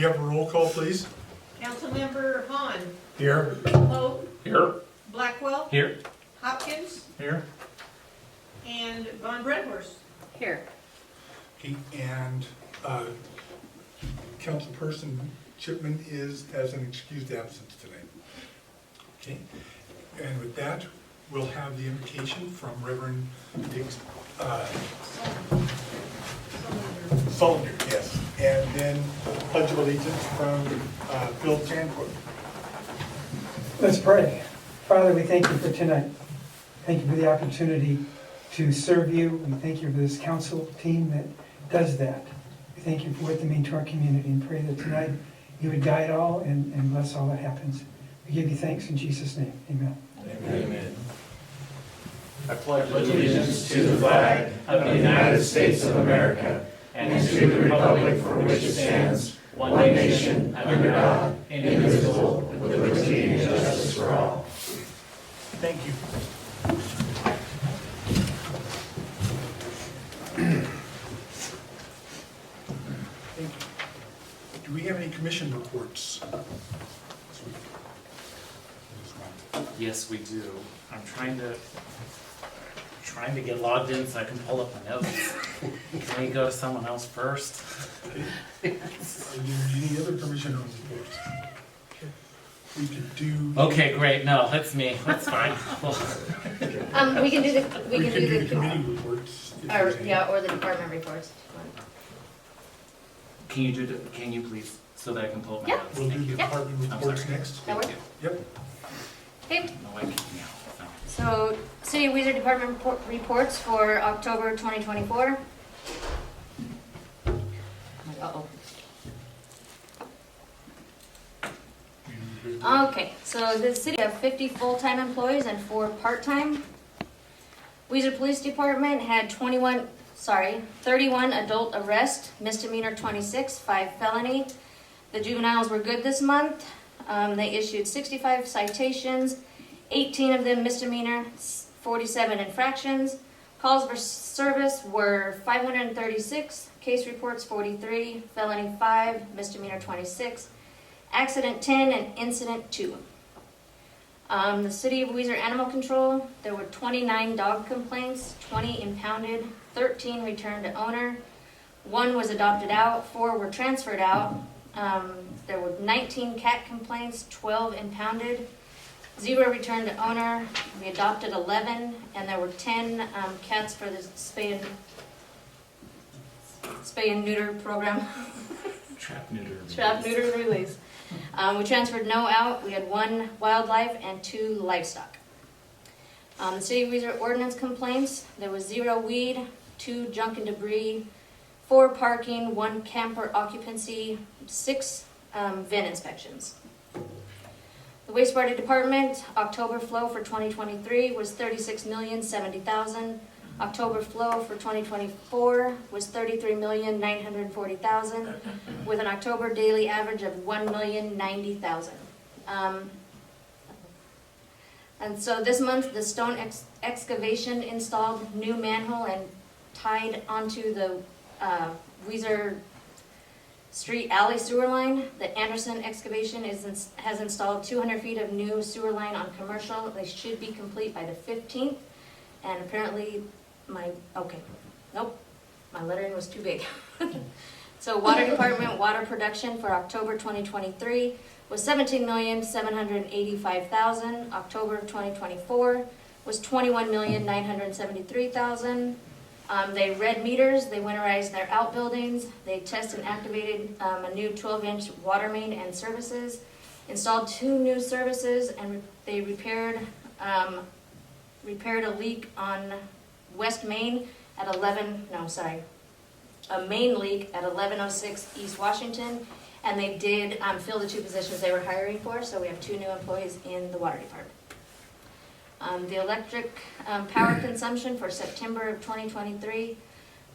we have a roll call, please? Councilmember Han, Here. Poe, Here. Blackwell, Here. Hopkins, Here. and Von Bredhorst. Here. Okay, and Councilperson Chipman has an excused absence today. Okay, and with that, we'll have the invocation from Reverend Solider, yes, and then Pledge of Allegiance from Bill Sanford. Let's pray. Father, we thank you for tonight. Thank you for the opportunity to serve you. We thank you for this council team that does that. We thank you for what they mean to our community and pray that tonight you would guide all and bless all that happens. We give you thanks in Jesus' name. Amen. Amen. I pledge allegiance to the flag of the United States of America and to the republic for which it stands, one nation, under God, indivisible, with liberty and justice for all. Thank you. Thank you. Do we have any commission reports this week? Yes, we do. I'm trying to get logged in so I can pull up my notes. Can we go to someone else first? Are there any other commission reports? We could do. Okay, great. No, that's me. That's fine. We can do the, We could do the committee reports. if or, there's any. yeah, or the department reports. Can you please, so that I can pull up my Yeah. notes? We'll do Thank the you. department I'm reports sorry. next. That work? Yep. Okay, No, I can't now. so City of Weiser Department reports for October 2024. Uh-oh. Okay, so the city have 50 full-time employees and 4 part-time. Weiser Police Department had 31 adult arrests, misdemeanor 26, 5 felony. The juveniles were good this month. They issued 65 citations, 18 of them misdemeanor, 47 infractions. Calls for service were 536, case reports 43, felony 5, misdemeanor 26, accident 10, and incident 2. The City of Weiser Animal Control, there were 29 dog complaints, 20 impounded, 13 returned to owner, 1 was adopted out, 4 were transferred out. There were 19 cat complaints, 12 impounded, 0 returned to owner. We adopted 11, and there were 10 cats for the spay and neuter program. Trap neuter. Trap, neuter, and release. We transferred no out. We had 1 wildlife and 2 livestock. The City of Weiser ordinance complaints, there was 0 weed, 2 junk and debris, 4 parking, 1 camper occupancy, 6 VIN inspections. The wastewater department, October flow for 2023 was $36,070,000. October flow for 2024 was $33,940,000, with an October daily average of $1,090,000. And so this month, the stone excavation installed new manhole and tied onto the Weiser Street alley sewer line. The Anderson excavation has installed 200 feet of new sewer line on commercial. They should be complete by the 15th. And apparently my lettering was too big. So water department water production for October 2023 was $17,785,000. October 2024 was $21,973,000. They read meters, they winterized their outbuildings, they tested and activated a new 12-inch water main and services, installed 2 new services, and they repaired a leak on West Main at a main leak at 1106 East Washington, and they did fill the 2 positions they were hiring for, so we have 2 new employees in the water department. The electric power consumption for September of 2023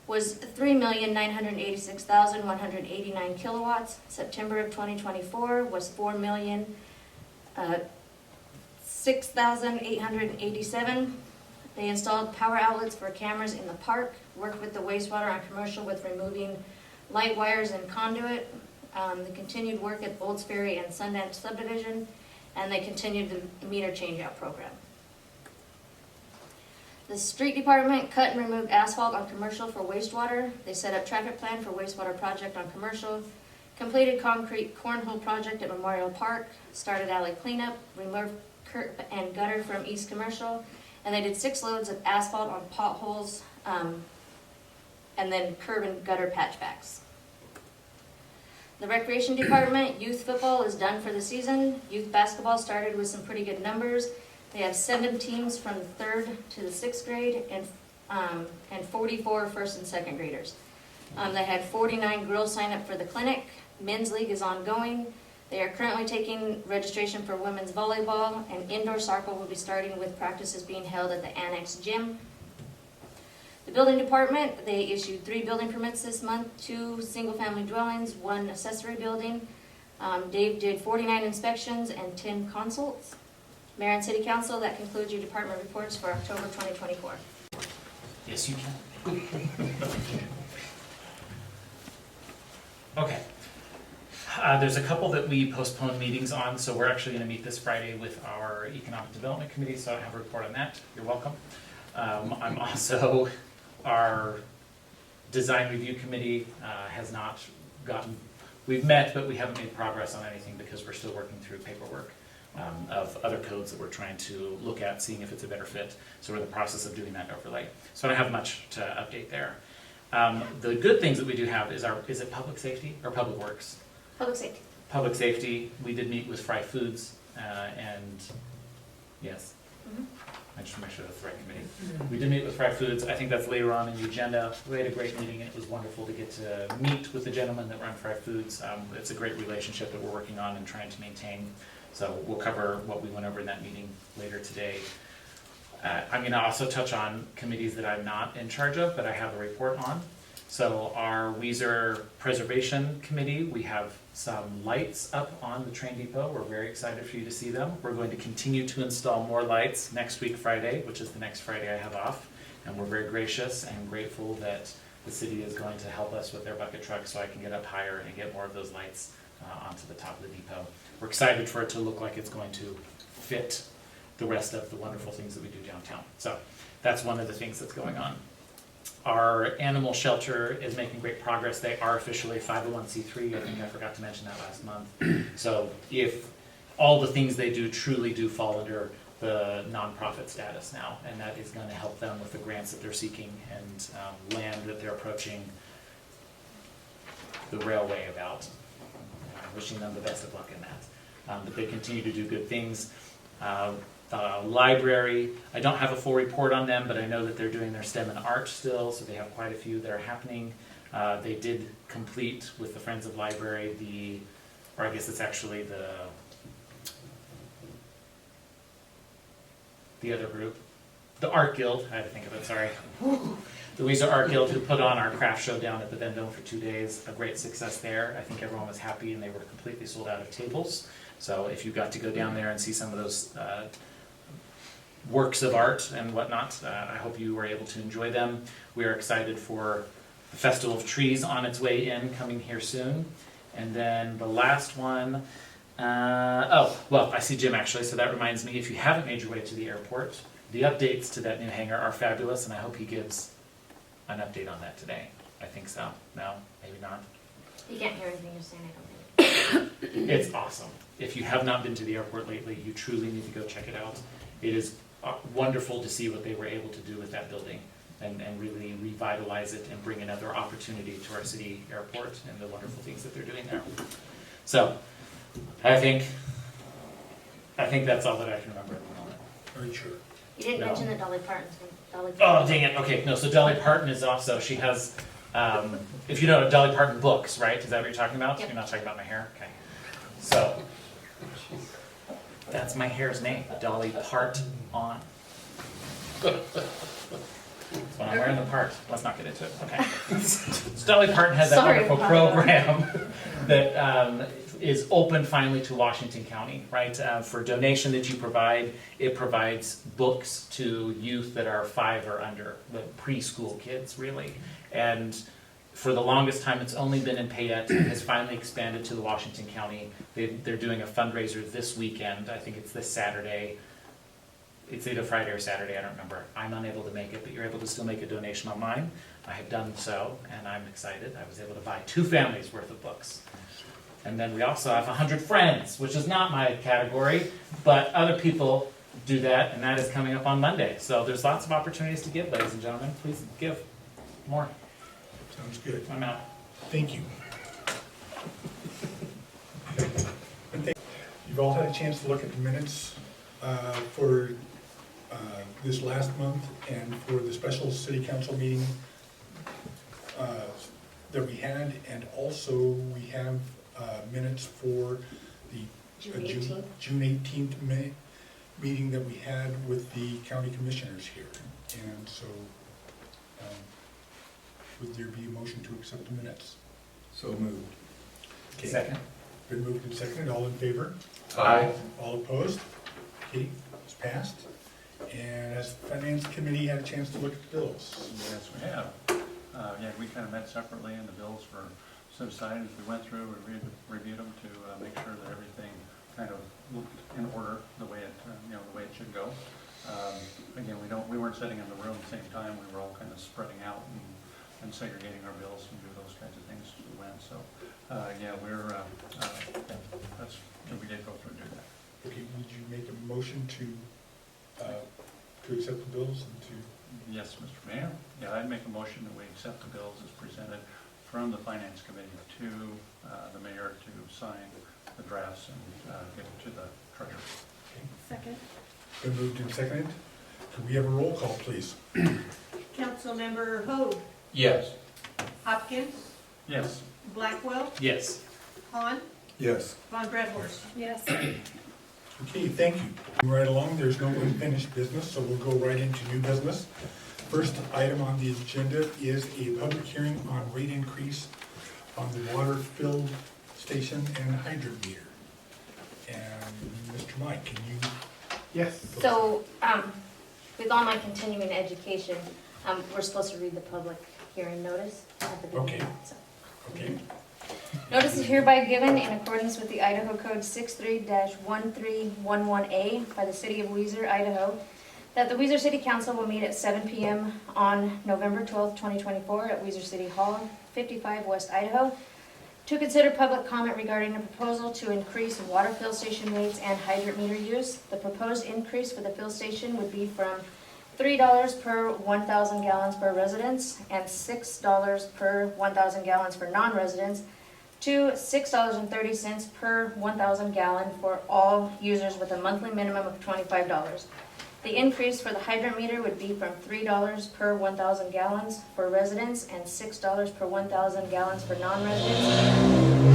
was 3,986,189 kilowatts. September of 2024 was 4,006,887. They installed power outlets for cameras in the park, worked with the wastewater on commercial with removing light wires and conduit. the continued work at Olds Ferry and Sundance subdivision, and they continued the meter changeout program. The street department cut and removed asphalt on commercial for wastewater. They set up traffic plan for wastewater project on commercial, completed concrete cornhole project at Memorial Park, started alley cleanup, removed curb and gutter from East Commercial, and they did 6 loads of asphalt on potholes, and then curb and gutter patchbacks. The recreation department, youth football is done for the season. Youth basketball started with some pretty good numbers. They have 7 teams from the 3rd to the 6th grade and 44 first and second graders. They had 49 girls sign up for the clinic. Men's league is ongoing. They are currently taking registration for women's volleyball, and indoor soccer will be starting with practices being held at the annex gym. The building department, they issued 3 building permits this month, 2 single-family dwellings, 1 accessory building. Dave did 49 inspections and 10 consults. Mayor and City Council, that concludes your department reports for October 2024. Yes, you can. Okay. There's a couple that we postponed meetings on, so we're actually going to meet this Friday with our Economic Development Committee, so I have a report on that. You're welcome. I'm also, our Design Review Committee has not gotten, we've met, but we haven't made progress on anything because we're still working through paperwork of other codes that we're trying to look at, seeing if it's a better fit. So we're in the process of doing that overlay. So I don't have much to update there. The good things that we do have is is it public safety or public works? Public safety. Public safety, we did meet with Fry Foods, and yes, I just want to make sure that's the right committee. We did meet with Fry Foods. I think that's later on in the agenda. We had a great meeting, and it was wonderful to get to meet with the gentlemen that run Fry Foods. It's a great relationship that we're working on and trying to maintain. So we'll cover what we went over in that meeting later today. I'm going to also touch on committees that I'm not in charge of, but I have a report on. So our Weiser Preservation Committee, we have some lights up on the train depot. We're very excited for you to see them. We're going to continue to install more lights next week Friday, which is the next Friday I have off. And we're very gracious and grateful that the city is going to help us with their bucket truck so I can get up higher and get more of those lights onto the top of the depot. We're excited for it to look like it's going to fit the rest of the wonderful things that we do downtown. So that's one of the things that's going on. Our animal shelter is making great progress. They are officially 501c3. I think I forgot to mention that last month. So if all the things they do truly do fall under the nonprofit status now, and that is going to help them with the grants that they're seeking and land that they're approaching the railway about. Wishing them the best of luck in that. But they continue to do good things. Library, I don't have a full report on them, but I know that they're doing their STEM and art still, so they have quite a few that are happening. They did complete with the Friends of Library or I guess it's actually the other group, the Art Guild, I had to think of it, sorry. The Weiser Art Guild, who put on our craft show down at the Vendome for 2 days, a great success there. I think everyone was happy and they were completely sold out of tables. So if you got to go down there and see some of those works of art and whatnot, I hope you were able to enjoy them. We are excited for the Festival of Trees on its way in, coming here soon. And then the last one, I see Jim actually, so that reminds me, if you haven't made your way to the airport, the updates to that new hangar are fabulous, and I hope he gives an update on that today. I think so. No? Maybe not? You can't hear anything you're saying, I don't think. It's awesome. If you have not been to the airport lately, you truly need to go check it out. It is wonderful to see what they were able to do with that building and really revitalize it and bring another opportunity to our city airport and the wonderful things that they're doing there. So, I think that's all that I can remember at the moment. Are you sure? You didn't No. mention that Dolly Parton's Oh, dang it. Okay, no, so Dolly Parton is also, she has, if you know Dolly Parton books, right? Is that what you're talking about? Yep. You're not talking about my hair? Okay. So, that's my hair's name, Dolly Part on. That's when I'm wearing the part. Let's not get into it. Okay. So Dolly Parton has that Sorry wonderful about program that is open finally to Washington County, right? For donation that you provide, it provides books to youth that are 5 or under, the preschool kids, really. And For the longest time, it's only been in Payette. It has finally expanded to the Washington County. They're doing a fundraiser this weekend. I think it's this Saturday. It's either Friday or Saturday, I don't remember. I'm unable to make it, but you're able to still make a donation online. I have done so, and I'm excited. I was able to buy 2 families worth of books. And then we also have 100 friends, which is not my category, but other people do that, and that is coming up on Monday. So there's lots of opportunities to give, ladies and gentlemen. Please give more. Sounds good. I'm out. Thank you. You've all had a chance to look at the minutes for this last month and for the special city council meeting that we had, and also we have minutes for the June 18th. June 18th meeting that we had with the county commissioners here. And so, would there be a motion to accept the minutes? So moved. Okay. Second. Been moved and seconded, all in favor? Aye. All opposed? Okay, it's passed. And has the finance committee had a chance to look at the bills? Yes, we have. Yeah, we kind of met separately, and the bills were set aside as we went through. We reviewed them to make sure that everything kind of looked in order the way it, the way it should go. Again, we weren't sitting in the room at the same time. We were all kind of spreading out and segregating our bills and do those kinds of things as we went. So, yeah, we did go through and do that. Okay, would you make a motion to accept the bills and to? Yes, Mr. Mayor. Yeah, I'd make a motion that we accept the bills as presented from the Finance Committee to the mayor to sign the drafts and give it to the treasurer. Okay. Second. Been moved and seconded. Could we have a roll call, please? Councilmember Hoag, Yes. Hopkins, Yes. Blackwell, Yes. Hahn, Yes. Von Redhorst. Yes. Okay, thank you. Right along, there's no unfinished business, so we'll go right into new business. First item on the agenda is a public hearing on rate increase on the water fill station and hydrant meter. And Mr. Mike, can you? Yes. So, with all my continuing education, we're supposed to read the public hearing notice at the beginning. Okay. So. Okay. Notice is hereby given in accordance with the Idaho Code 63-1311A by the City of Weiser, Idaho, that the Weiser City Council will meet at 7 p.m. on November 12, 2024 at Weiser City Hall, 55 West Idaho, to consider public comment regarding a proposal to increase water fill station rates and hydrant meter use. The proposed increase for the fill station would be from $3 per 1,000 gallons per residence and $6 per 1,000 gallons for non-residents to $6.30 per 1,000 gallon for all users with a monthly minimum of $25. The increase for the hydrant meter would be from $3 per 1,000 gallons for residents and $6 per 1,000 gallons for non-residents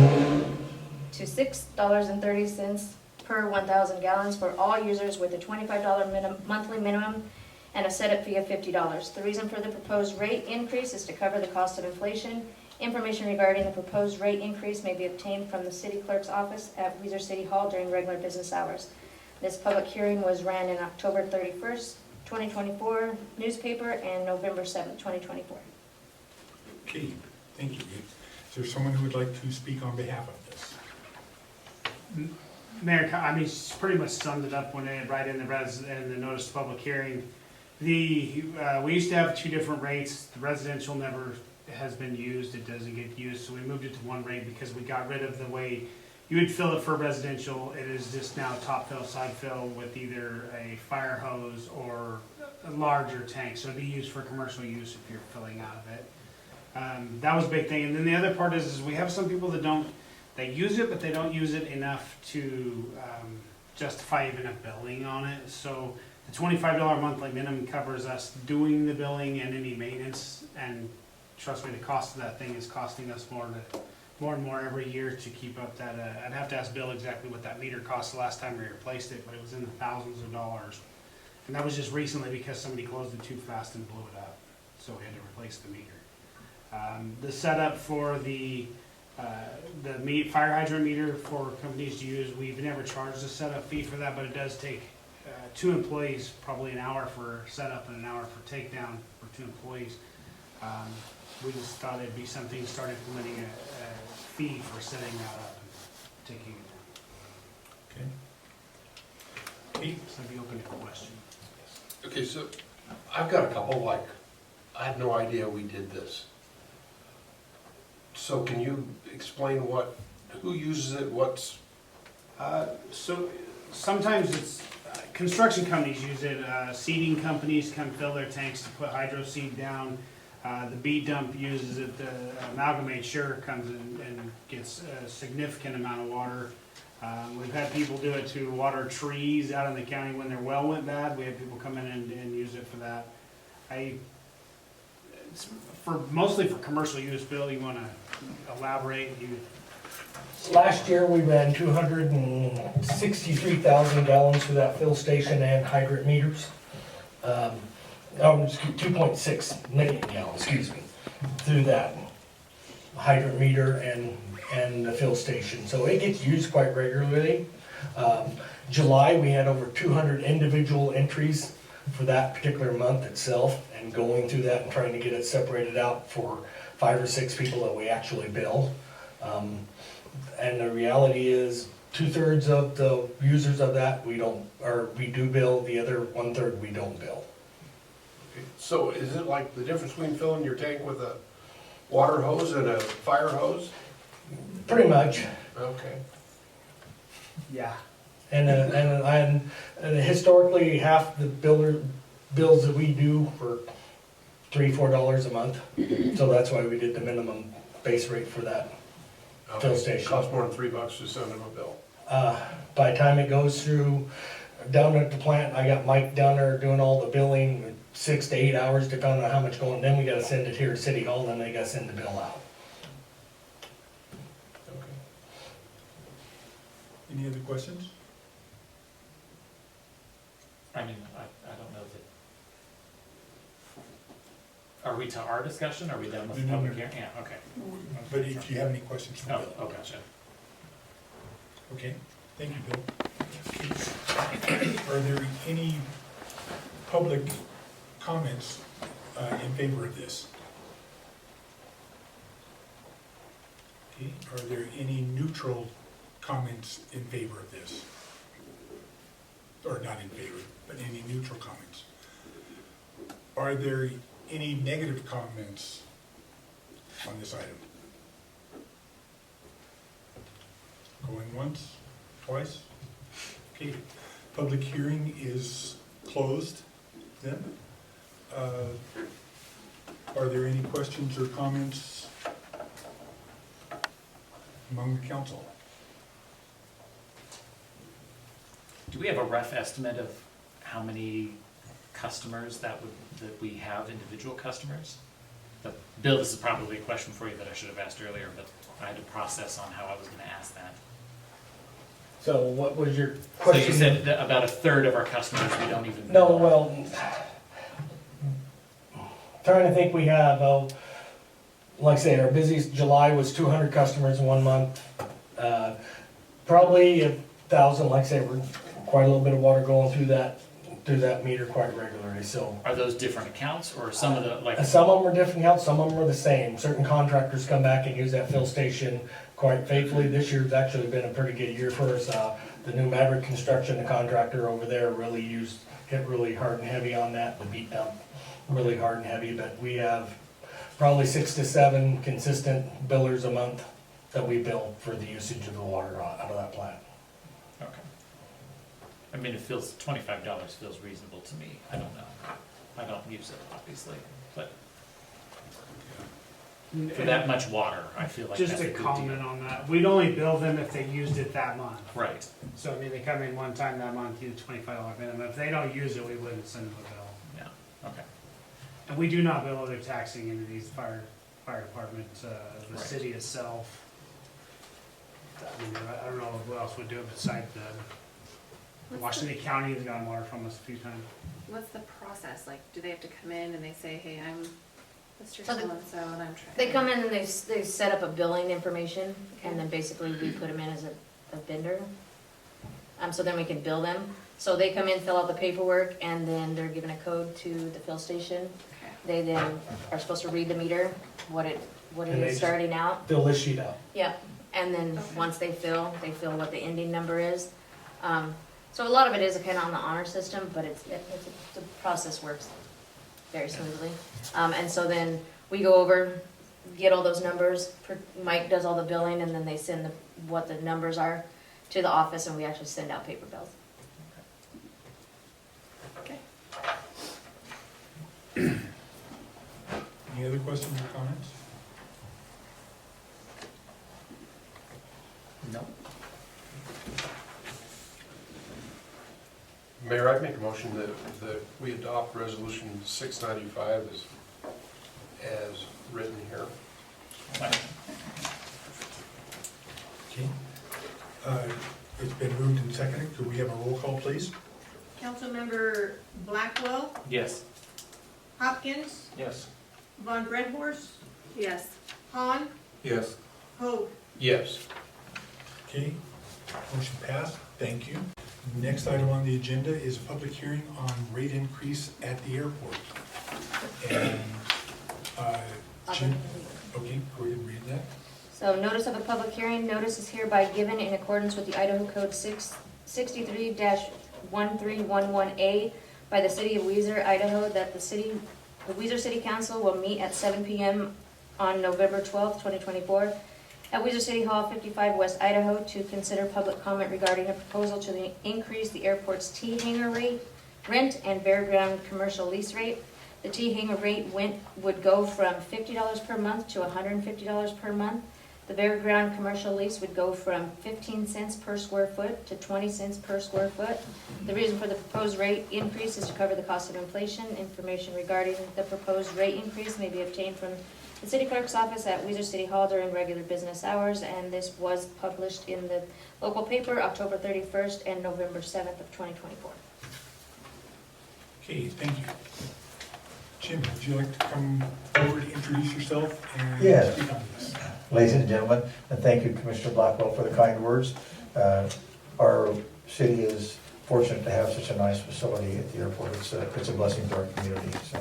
to $6.30 per 1,000 gallons for all users with a $25 monthly minimum and a setup fee of $50. The reason for the proposed rate increase is to cover the cost of inflation. Information regarding the proposed rate increase may be obtained from the city clerk's office at Weiser City Hall during regular business hours. This public hearing was ran in October 31st, 2024 newspaper and November 7th, 2024. Okay, thank you. Is there someone who would like to speak on behalf of this? Mayor, I mean, she pretty much summed it up when it right in the notice of public hearing. We used to have 2 different rates. The residential never has been used. It doesn't get used, so we moved it to 1 rate because we got rid of the way you would fill it for residential. It is just now top fill, side fill with either a fire hose or a larger tank. So it'd be used for commercial use if you're filling out of it. That was a big thing. And then the other part is we have some people that use it, but they don't use it enough to justify even a billing on it. So the $25 monthly minimum covers us doing the billing and any maintenance. And trust me, the cost of that thing is costing us more and more every year to keep up that. I'd have to ask Bill exactly what that meter cost the last time we replaced it, but it was in the thousands of dollars. And that was just recently because somebody closed it too fast and blew it up. So we had to replace the meter. The setup for the fire hydrant meter for companies to use, we've never charged a setup fee for that, but it does take 2 employees, probably an hour for setup and an hour for takedown for 2 employees. We just thought it'd be something to start implementing a fee for setting that up and taking it down. Okay. Kate? So I'd be open to question. Okay, so I've got a couple, like, I had no idea we did this. So can you explain who uses it, what's, So sometimes it's, construction companies use it, seeding companies come fill their tanks to put hydro seed down. The bee dump uses it, the amalgamate sure comes in and gets a significant amount of water. We've had people do it to water trees out in the county when their well went bad. We had people come in and use it for that. It's mostly for commercial use. Bill, you wanna elaborate? Last year, we ran 263,000 gallons through that fill station and hydrant meters. 2.6 million gallons, excuse me, through that hydrant meter and the fill station. So it gets used quite regularly. July, we had over 200 individual entries for that particular month itself, and going through that and trying to get it separated out for 5 or 6 people that we actually bill. And the reality is, 2/3 of the users of that, we do bill, the other 1/3 we don't bill. so is it like the difference between filling your tank with a water hose and a fire hose? Pretty much. Okay. Yeah. And historically, half the bills that we do for $3-4 a month. So that's why we did the minimum base rate for that fill station. Costs more than $3 to send them a bill. By the time it goes through, down at the plant, I got Mike down there doing all the billing, 6 to 8 hours depending on how much going, then we gotta send it here to City Hall, then they gotta send the bill out. Okay. Any other questions? I mean, I don't know that. Are we to our discussion? Are we done with the No, no, public no. hearing? Yeah, okay. But if you have any questions for Oh, Bill. oh, gotcha. Okay, thank you, Bill. Are there any public comments in favor of this? Okay, are there any neutral comments in favor of this? Or not in favor, but any neutral comments? Are there any negative comments on this item? Going once, twice? Okay, public hearing is closed then. Are there any questions or comments among the council? Do we have a rough estimate of how many customers that we have, individual customers? Bill, this is probably a question for you that I should have asked earlier, but I had to process on how I was gonna ask that. So what was your So question? you said that about 1/3 of our customers we don't even. No, well, trying to think, we have, like I say, our busiest July was 200 customers in 1 month. Probably 1,000, like I say, we're quite a little bit of water going through that meter quite regularly, so. Are those different accounts or some of the, like? Some of them are different accounts, some of them are the same. Certain contractors come back and use that fill station quite faithfully. This year's actually been a pretty good year for us. The new Maverick Construction, the contractor over there really hit really hard and heavy on that. The beat dump really hard and heavy, but we have probably 6 to 7 consistent billers a month that we bill for the usage of the water out of that plant. Okay. I mean, $25 feels reasonable to me. I don't know. I don't use it, obviously, but for that much water, I feel like that's Just a a good comment deal. on that, we'd only bill them if they used it that month. Right, So, I mean, they come in one time that month, use $25 minimum. If they don't use it, we wouldn't send them a bill. yeah, okay. And we do not bill other taxing into these fire department, the Right. city itself. I mean, I don't know who else would do it besides Washington County has gotten water from us a few times. What's the process? Like, do they have to come in and they say, hey, I'm Mr. So the- So-and-so and I'm trying? They come in and they set up a billing information, and then basically we put them in as a vendor. So then we can bill them. So they come in, fill out the paperwork, and then they're given a code to the fill station. Okay. They then are supposed to read the meter, what it And they is just- starting out. Fill this sheet out. Yeah, and then once they fill what the ending number is. So a lot of it is kind of on the honor system, but the process works very smoothly. And so then we go over, get all those numbers, Mike does all the billing, and then they send what the numbers are to the office, and we actually send out paper bills. Okay. Any other questions or comments? No. Mayor, I'd make a motion that we adopt resolution 695 as written here. Okay. It's been moved and seconded. Could we have a roll call, please? Councilmember Blackwell, Yes. Hopkins, Yes. Von Redhorst, Yes. Han, Yes. Hoag. Yes. Okay, motion passed. Thank you. Next item on the agenda is a public hearing on rate increase at the airport. And, Jim, okay, go ahead and read that. So notice of a public hearing, notice is hereby given in accordance with the Idaho Code 63-1311A by the city of Weiser, Idaho, that the Weiser City Council will meet at 7 p.m. on November 12th, 2024, at Weiser City Hall, 55 West Idaho, to consider public comment regarding a proposal to increase the airport's T-hangar rate, rent, and fairground commercial lease rate. The T-hangar rate would go from $50 per month to $150 per month. The fairground commercial lease would go from 15 cents per square foot to 20 cents per square foot. The reason for the proposed rate increase is to cover the cost of inflation. Information regarding the proposed rate increase may be obtained from the city clerk's office at Weiser City Hall during regular business hours, and this was published in the local paper October 31st and November 7th of 2024. Okay, thank you. Jim, would you like to come forward, introduce yourself, and Yes. speak on this? Ladies and gentlemen, and thank you, Commissioner Blackwell, for the kind words. Our city is fortunate to have such a nice facility at the airport. It's a blessing for our community. So,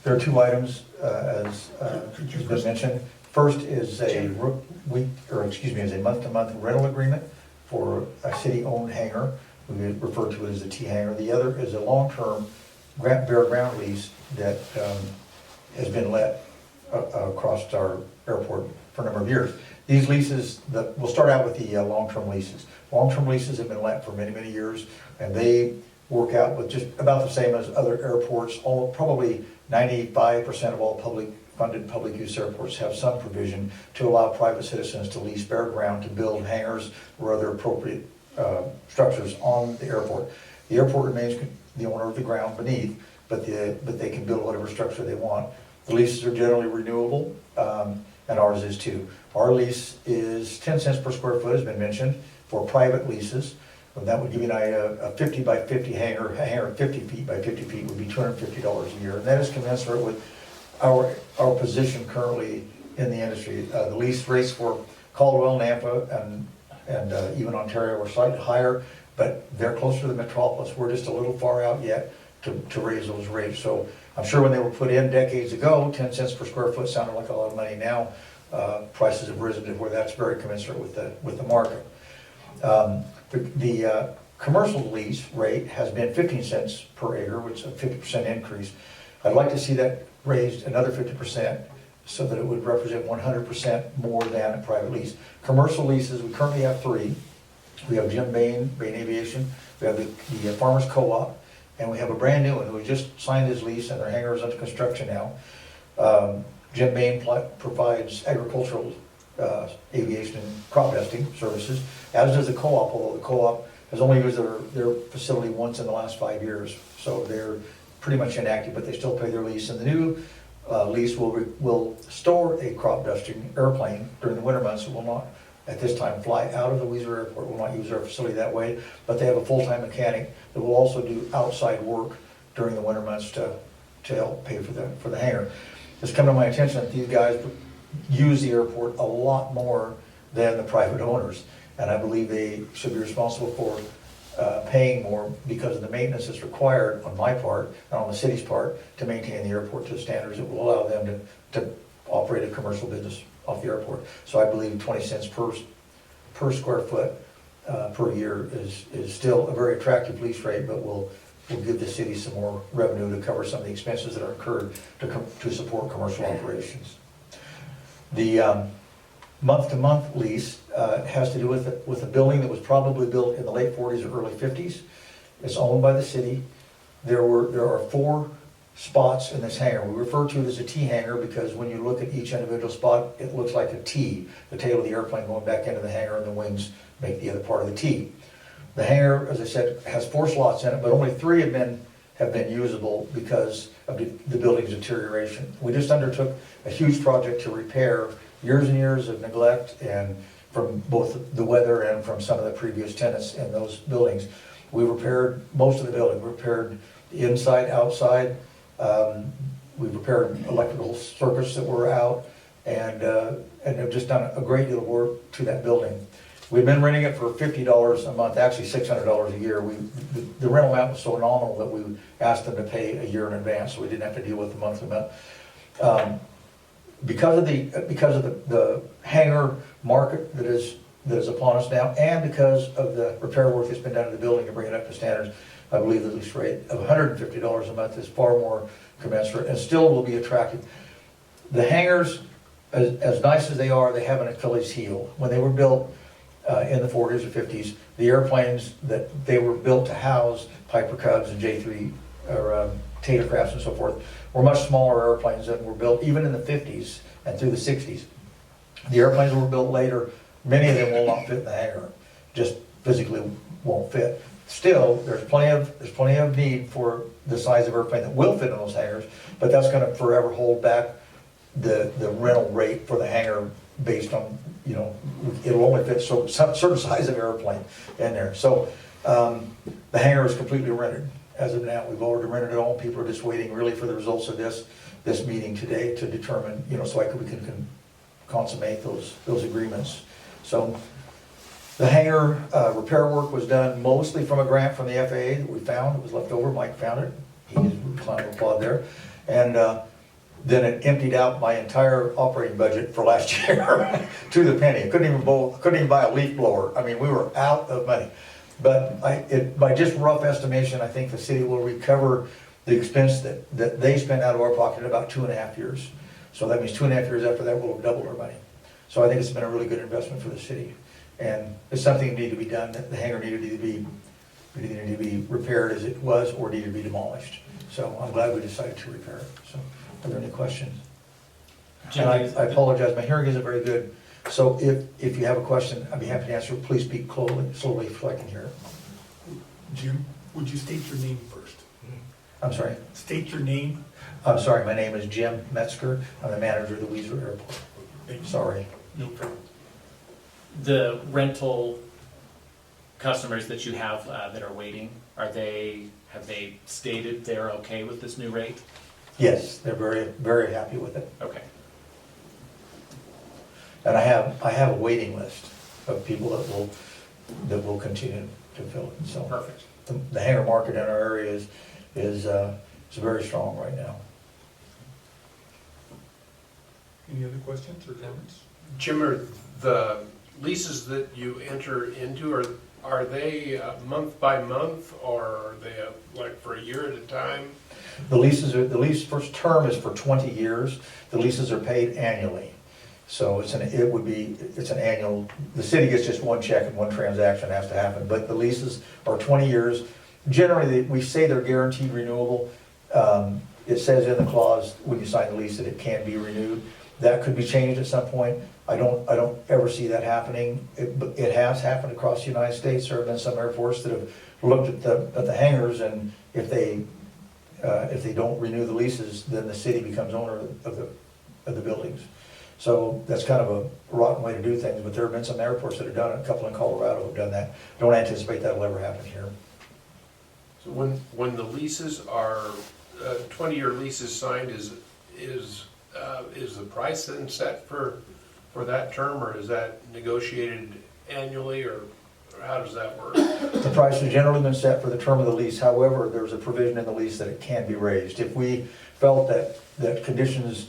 there are two items, as has been mentioned. First is a month-to-month rental agreement for a city-owned hangar. We refer to it as a T-hangar. The other is a long-term bare ground lease that has been let across our airport for a number of years. These leases, we'll start out with the long-term leases. Long-term leases have been let for many, many years, and they work out with just about the same as other airports. Probably 95% of all funded public use airports have some provision to allow private citizens to lease bare ground to build hangars or other appropriate structures on the airport. The airport remains the owner of the ground beneath, but they can build whatever structure they want. The leases are generally renewable, and ours is too. Our lease is 10 cents per square foot, has been mentioned, for private leases. And that would give you an idea, a 50 by 50 hangar, a hangar 50 feet by 50 feet would be $250 a year. And that is commensurate with our position currently in the industry. The lease rates for Caldwell, Nampa, and even Ontario are slightly higher, but they're closer to the metropolis. We're just a little far out yet to raise those rates. So I'm sure when they were put in decades ago, 10 cents per square foot sounded like a lot of money. Now prices have risen to where that's very commensurate with the market. The commercial lease rate has been 15 cents per acre, which is a 50% increase. I'd like to see that raised another 50% so that it would represent 100% more than a private lease. Commercial leases, we currently have 3. We have Jim Bain Aviation, we have the Farmers Co-op, and we have a brand new one who just signed his lease and their hangar is under construction now. Jim Bain provides agricultural aviation and crop dusting services, as does the co-op, although the co-op has only used their facility once in the last 5 years. So they're pretty much inactive, but they still pay their lease. And the new lease will store a crop dusting airplane during the winter months. It will not, at this time, fly out of the Weiser Airport. Will not use our facility that way, but they have a full-time mechanic that will also do outside work during the winter months to help pay for the hangar. It's come to my attention that these guys use the airport a lot more than the private owners, and I believe they should be responsible for paying more because of the maintenance that's required on my part and on the city's part to maintain the airport to the standards that will allow them to operate a commercial business off the airport. So I believe 20 cents per square foot per year is still a very attractive lease rate, but will give the city some more revenue to cover some of the expenses that are incurred to support commercial operations. The month-to-month lease has to do with a building that was probably built in the late 40s or early 50s. It's owned by the city. There are 4 spots in this hangar. We refer to it as a T hangar because when you look at each individual spot, it looks like a T, the tail of the airplane going back into the hangar, and the wings make the other part of the T. The hangar, as I said, has 4 slots in it, but only 3 have been usable because of the building's deterioration. We just undertook a huge project to repair years and years of neglect, and from both the weather and from some of the previous tenants in those buildings. We repaired most of the building. We repaired the inside, outside. We repaired electrical circuits that were out, and have just done a great deal of work to that building. We've been renting it for $50 a month, actually $600 a year. The rental amount was so nominal that we asked them to pay a year in advance, so we didn't have to deal with the monthly amount. Because of the hangar market that is upon us now, and because of the repair work that's been done to the building to bring it up to standards, I believe the lease rate of $150 a month is far more commensurate and still will be attractive. The hangars, as nice as they are, they have an Achilles heel. When they were built in the 40s or 50s, the airplanes that they were built to house, Piper Cubs and J3 or Tatercrafts and so forth, were much smaller airplanes that were built even in the 50s and through the 60s. The airplanes that were built later, many of them will not fit in the hangar, just physically won't fit. Still, there's plenty of need for the size of airplane that will fit in those hangars, but that's going to forever hold back the rental rate for the hangar based on, it'll only fit some certain size of airplane in there. So the hangar is completely rented. As of now, we've already rented it all. People are just waiting really for the results of this meeting today to determine, so we can consummate those agreements. So the hangar repair work was done mostly from a grant from the FAA that we found. It was left over. Mike found it. He's climbing a applaud there. And then it emptied out my entire operating budget for last year to the penny. I couldn't even buy a leaf blower. I mean, we were out of money. But by just rough estimation, I think the city will recover the expense that they spent out of our pocket in about 2.5 years. So that means 2.5 years after that, we'll have doubled our money. So I think it's been a really good investment for the city. And it's something that needed to be done. The hangar needed to be repaired as it was or needed to be demolished. So I'm glad we decided to repair it. So are there any questions? And I apologize, my hearing isn't very good. So if you have a question, I'd be happy to answer. Please speak slowly so I can hear it. Jim, would you state your name first? I'm sorry? State your name. I'm sorry, my name is Jim Metzger. I'm the manager of the Weiser Airport. Sorry. No problem. The rental customers that you have that are waiting, have they stated they're okay with this new rate? Yes, they're very, very happy with it. Okay. And I have a waiting list of people that will continue to fill it. So Perfect. the hangar market in our area is very strong right now. Any other questions or comments? Jim, are the leases that you enter into, are they month by month, or are they like for a year at a time? The lease first term is for 20 years. The leases are paid annually. So it's an annual, the city gets just one check and one transaction has to happen, but the leases are 20 years. Generally, we say they're guaranteed renewable. It says in the clause when you sign the lease that it can be renewed. That could be changed at some point. I don't ever see that happening. It has happened across the United States. There have been some airports that have looked at the hangars, and if they don't renew the leases, then the city becomes owner of the buildings. So that's kind of a rotten way to do things, but there have been some airports that have done it. A couple in Colorado have done that. Don't anticipate that'll ever happen here. So when the leases are 20-year leases signed, is the price then set for that term, or is that negotiated annually, or how does that work? The price has generally been set for the term of the lease. However, there's a provision in the lease that it can be raised. If we felt that conditions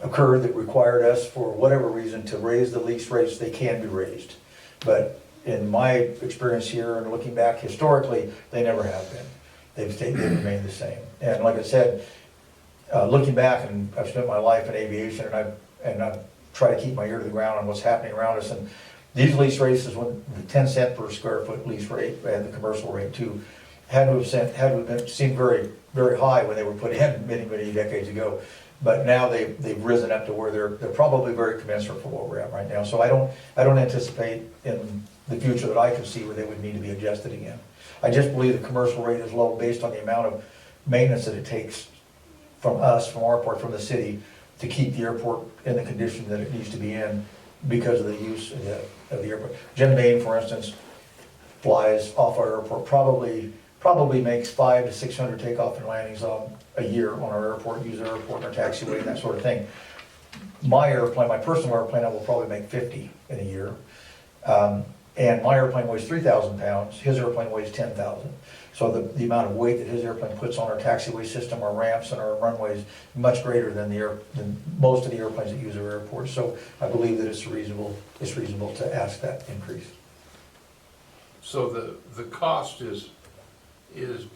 occurred that required us, for whatever reason, to raise the lease rates, they can be raised. But in my experience here and looking back historically, they never have been. They've remained the same. And like I said, looking back, and I've spent my life in aviation, and I try to keep my ear to the ground on what's happening around us. And these lease rates is when the 10 cent per square foot lease rate and the commercial rate too had to have been seemed very, very high when they were put in many, many decades ago. But now they've risen up to where they're probably very commensurate for what we're at right now. So I don't anticipate in the future that I can see where they would need to be adjusted again. I just believe the commercial rate is low based on the amount of maintenance that it takes from us, from our part, from the city, to keep the airport in the condition that it needs to be in because of the use of the airport. Jim Bain, for instance, flies off our airport, probably makes 500 to 600 takeoff and landings a year on our airport, use our airport, our taxiway, and that sort of thing. My airplane, my personal airplane, I will probably make 50 in a year. And my airplane weighs 3,000 pounds, his airplane weighs 10,000. So the amount of weight that his airplane puts on our taxiway system, our ramps, and our runways is much greater than than most of the airplanes that use our airport. So I believe that it's reasonable to ask that increase. So the cost is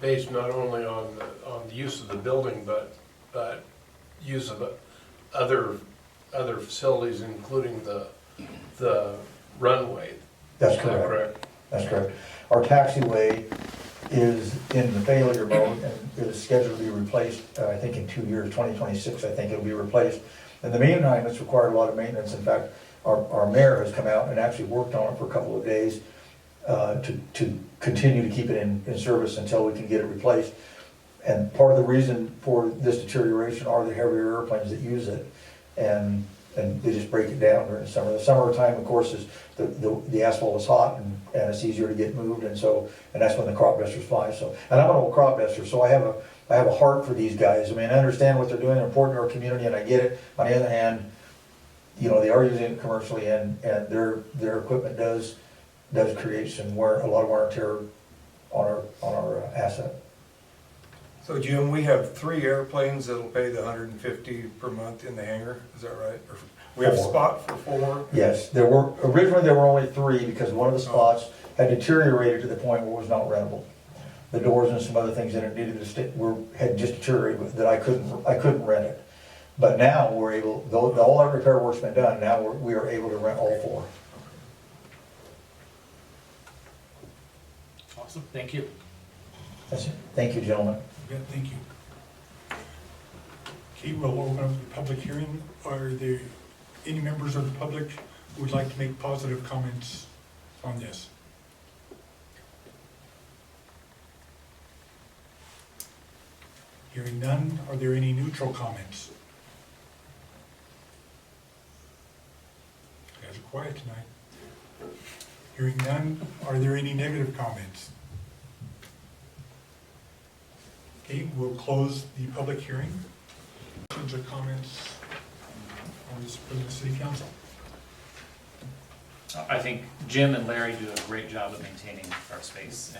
based not only on the use of the building, but use of other facilities, including the runway. That's correct. That's correct. Our taxiway is in the failure mode and is scheduled to be replaced, I think in 2 years, 2026, I think it'll be replaced. In the meantime, it's required a lot of maintenance. In fact, our mayor has come out and actually worked on it for a couple of days to continue to keep it in service until we can get it replaced. And part of the reason for this deterioration are the heavier airplanes that use it. And they just break it down during the summer. The summertime, of course, is the asphalt is hot and it's easier to get moved, and that's when the crop dusters fly. So, and I'm an old crop duster, so I have a heart for these guys. I mean, I understand what they're doing, they're important to our community, and I get it. On the other hand, you know, they are using it commercially, and their equipment does create a lot of wear and tear on our asset. So Jim, we have 3 airplanes that'll pay the $150 per month in the hangar, is that right? Or we have a 4. spot for 4? Yes, originally there were only 3 because one of the spots had deteriorated to the point where it was not rentable. The doors and some other things in it needed to had just deteriorated that I couldn't rent it. But now we're able, though all our repair work's been done, now we are able to rent all 4. Awesome, thank you. That's it. Thank you, gentlemen. Yeah, thank you. Okay, we'll open up the public hearing. Are there any members of the public who would like to make positive comments on this? Hearing none, are there any neutral comments? You guys are quiet tonight. Hearing none, are there any negative comments? Okay, we'll close the public hearing. Questions or comments on this from the city council? I think Jim and Larry do a great job of maintaining our space,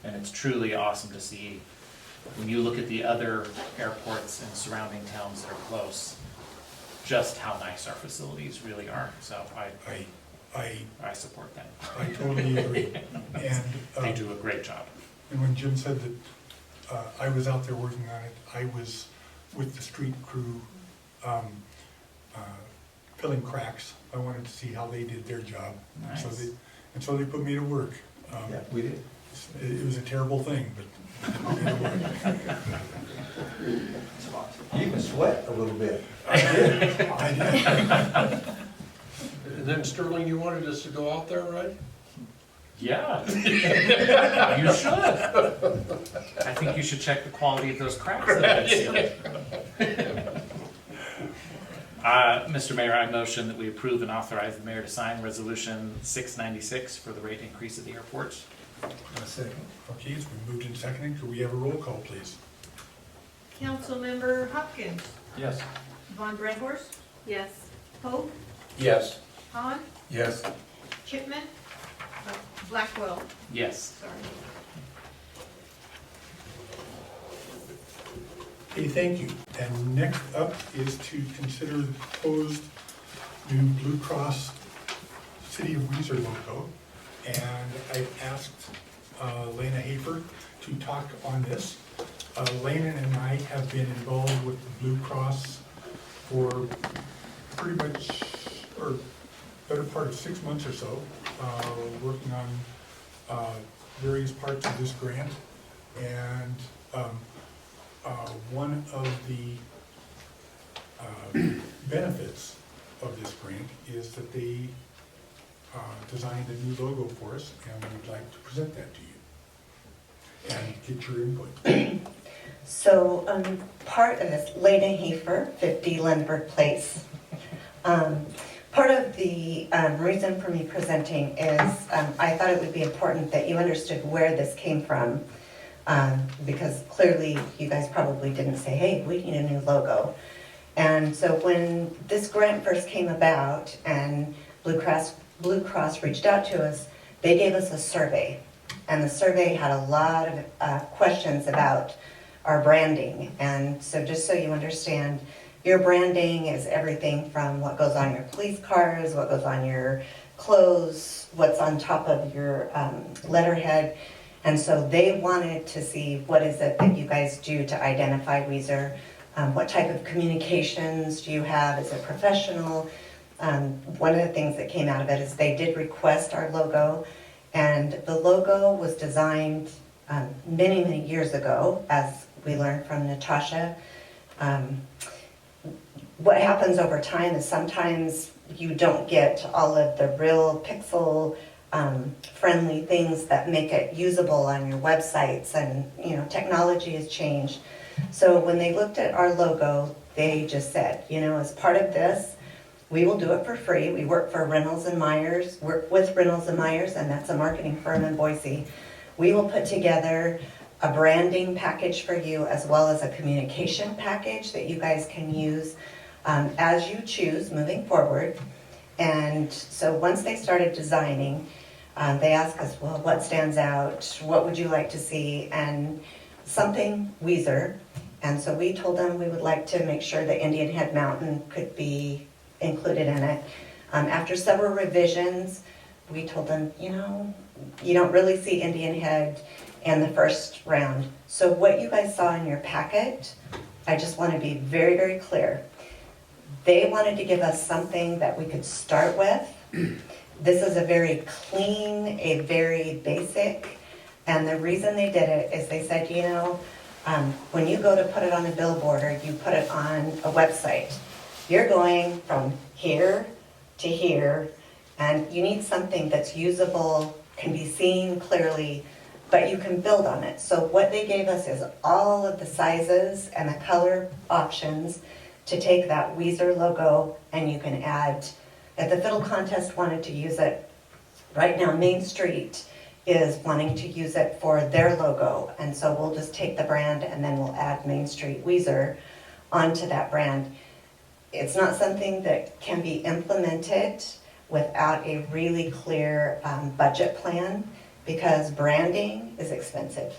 and it's truly awesome to see when you look at the other airports and surrounding towns that are close, just how nice our facilities really are. So I support them. I totally agree. And They do a great job. And when Jim said that I was out there working on it, I was with the street crew filling cracks. I wanted to see how they did their job. Nice. So they put me to work. Yeah, we did. It was a terrible thing, but they put me to work. You even sweat a little bit. I did. And then Sterling, you wanted us to go out there, right? Yeah. You should. I think you should check the quality of those cracks that have been sealed. Mr. Mayor, I motion that we approve and authorize the mayor to sign resolution 696 for the rate increase at the airport. A second. Okay, it's been moved and seconded. Could we have a roll call, please? Councilmember Hopkins, Yes. Von Redhorst, Yes. Pope, Yes. Han, Yes. Chipman, Blackwell, Yes. sorry. Okay, thank you. And next up is to consider the proposed new Blue Cross City of Weiser logo. And I've asked Lena Hafer to talk on this. Lena and I have been involved with the Blue Cross for pretty much, or better part of 6 months or so, working on various parts of this grant. And one of the benefits of this grant is that they designed a new logo for us, and we would like to present that to you and get your input. So, part of this, Lena Hafer, 50 Lindbergh Place. Part of the reason for me presenting is I thought it would be important that you understood where this came from, because clearly you guys probably didn't say, hey, we need a new logo. And so when this grant first came about and Blue Cross reached out to us, they gave us a survey. And the survey had a lot of questions about our branding. And so just so you understand, your branding is everything from what goes on your police cars, what goes on your clothes, what's on top of your letterhead. And so they wanted to see what is it that you guys do to identify Weiser. What type of communications do you have? Is it professional? One of the things that came out of it is they did request our logo. And the logo was designed many, many years ago, as we learned from Natasha. What happens over time is sometimes you don't get all of the real pixel friendly things that make it usable on your websites, and technology has changed. So when they looked at our logo, they just said, as part of this, we will do it for free. We work with Reynolds and Myers, and that's a marketing firm in Boise. We will put together a branding package for you, as well as a communication package that you guys can use as you choose moving forward. And so once they started designing, they asked us, well, what stands out? What would you like to see? And something Weiser. And so we told them we would like to make sure that Indian Head Mountain could be included in it. After several revisions, we told them, you don't really see Indian Head in the first round. So what you guys saw in your packet, I just want to be very, very clear. They wanted to give us something that we could start with. This is a very clean, a very basic, and the reason they did it is they said, when you go to put it on a billboard or you put it on a website, you're going from here to here, and you need something that's usable, can be seen clearly, but you can build on it. So what they gave us is all of the sizes and the color options to take that Weiser logo, and you can add, if the Fiddle Contest wanted to use it, right now Main Street is wanting to use it for their logo, and so we'll just take the brand and then we'll add Main Street Weiser onto that brand. It's not something that can be implemented without a really clear budget plan, because branding is expensive.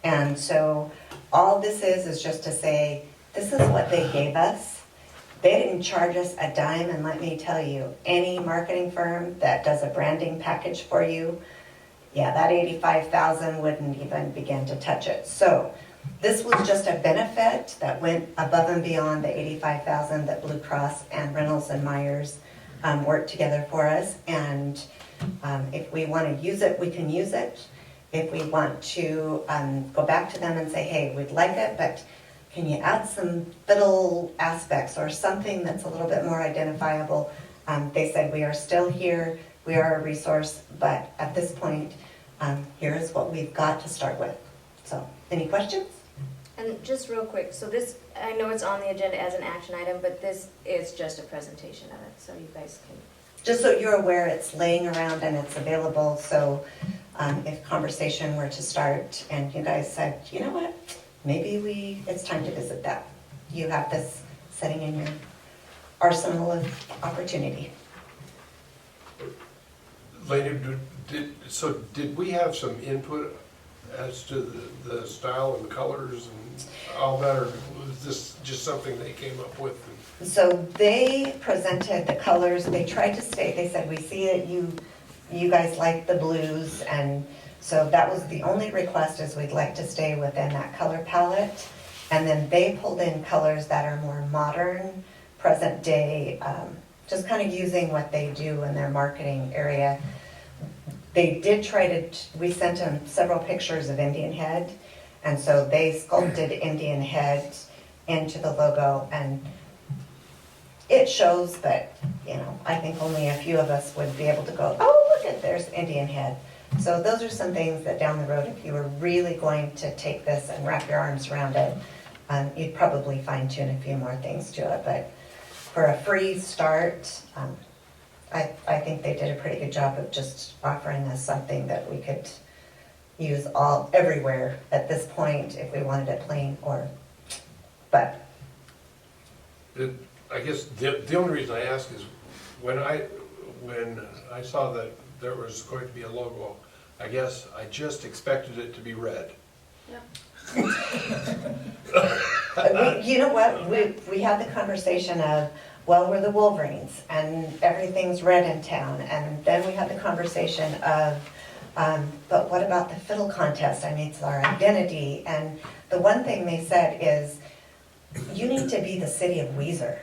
And so all this is just to say, this is what they gave us. They didn't charge us a dime, and let me tell you, any marketing firm that does a branding package for you, that $85,000 wouldn't even begin to touch it. So this was just a benefit that went above and beyond the $85,000 that Blue Cross and Reynolds and Myers worked together for us. And if we want to use it, we can use it. If we want to go back to them and say, hey, we'd like it, but can you add some fiddle aspects or something that's a little bit more identifiable? They said, we are still here, we are a resource, but at this point, here is what we've got to start with. So, any questions? And just real quick, so this, I know it's on the agenda as an action item, but this is just a presentation of it, so you guys can. Just so you're aware, it's laying around and it's available, so if conversation were to start and you guys said, you know what, maybe it's time to visit that. You have this sitting in your arsenal of opportunity. Lady, did we have some input as to the style and the colors and all that, or was this just something they came up with? So they presented the colors, they tried to stay, they said, we see that you guys like the blues, and so that was the only request, is we'd like to stay within that color palette. And then they pulled in colors that are more modern, present day, just kind of using what they do in their marketing area. They did try to, we sent them several pictures of Indian Head, and so they sculpted Indian Head into the logo, and it shows, but, you know, I think only a few of us would be able to go, oh, look at, there's Indian Head. So those are some things that down the road, if you were really going to take this and wrap your arms around it, you'd probably fine tune a few more things to it. But for a free start, I think they did a pretty good job of just offering us something that we could use everywhere at this point if we wanted it plain but. I guess the only reason I ask is when I saw that there was going to be a logo, I guess I just expected it to be red. Yep. You know what, we had the conversation of, well, we're the Wolverines and everything's red in town, and then we had the conversation of, but what about the fiddle contest? I mean, it's our identity, and the one thing they said is, you need to be the city of Weiser.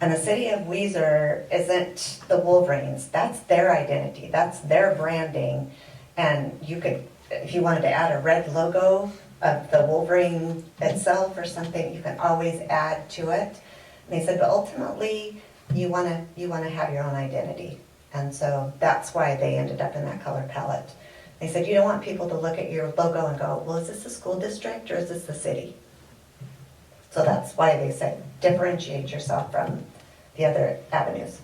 And the city of Weiser isn't the Wolverines, that's their identity, that's their branding. And you could, if you wanted to add a red logo of the Wolverine itself or something, you can always add to it. And they said, but ultimately, you wanna have your own identity. And so that's why they ended up in that color palette. They said, you don't want people to look at your logo and go, well, is this the school district or is this the city? So that's why they said, differentiate yourself from the other avenues.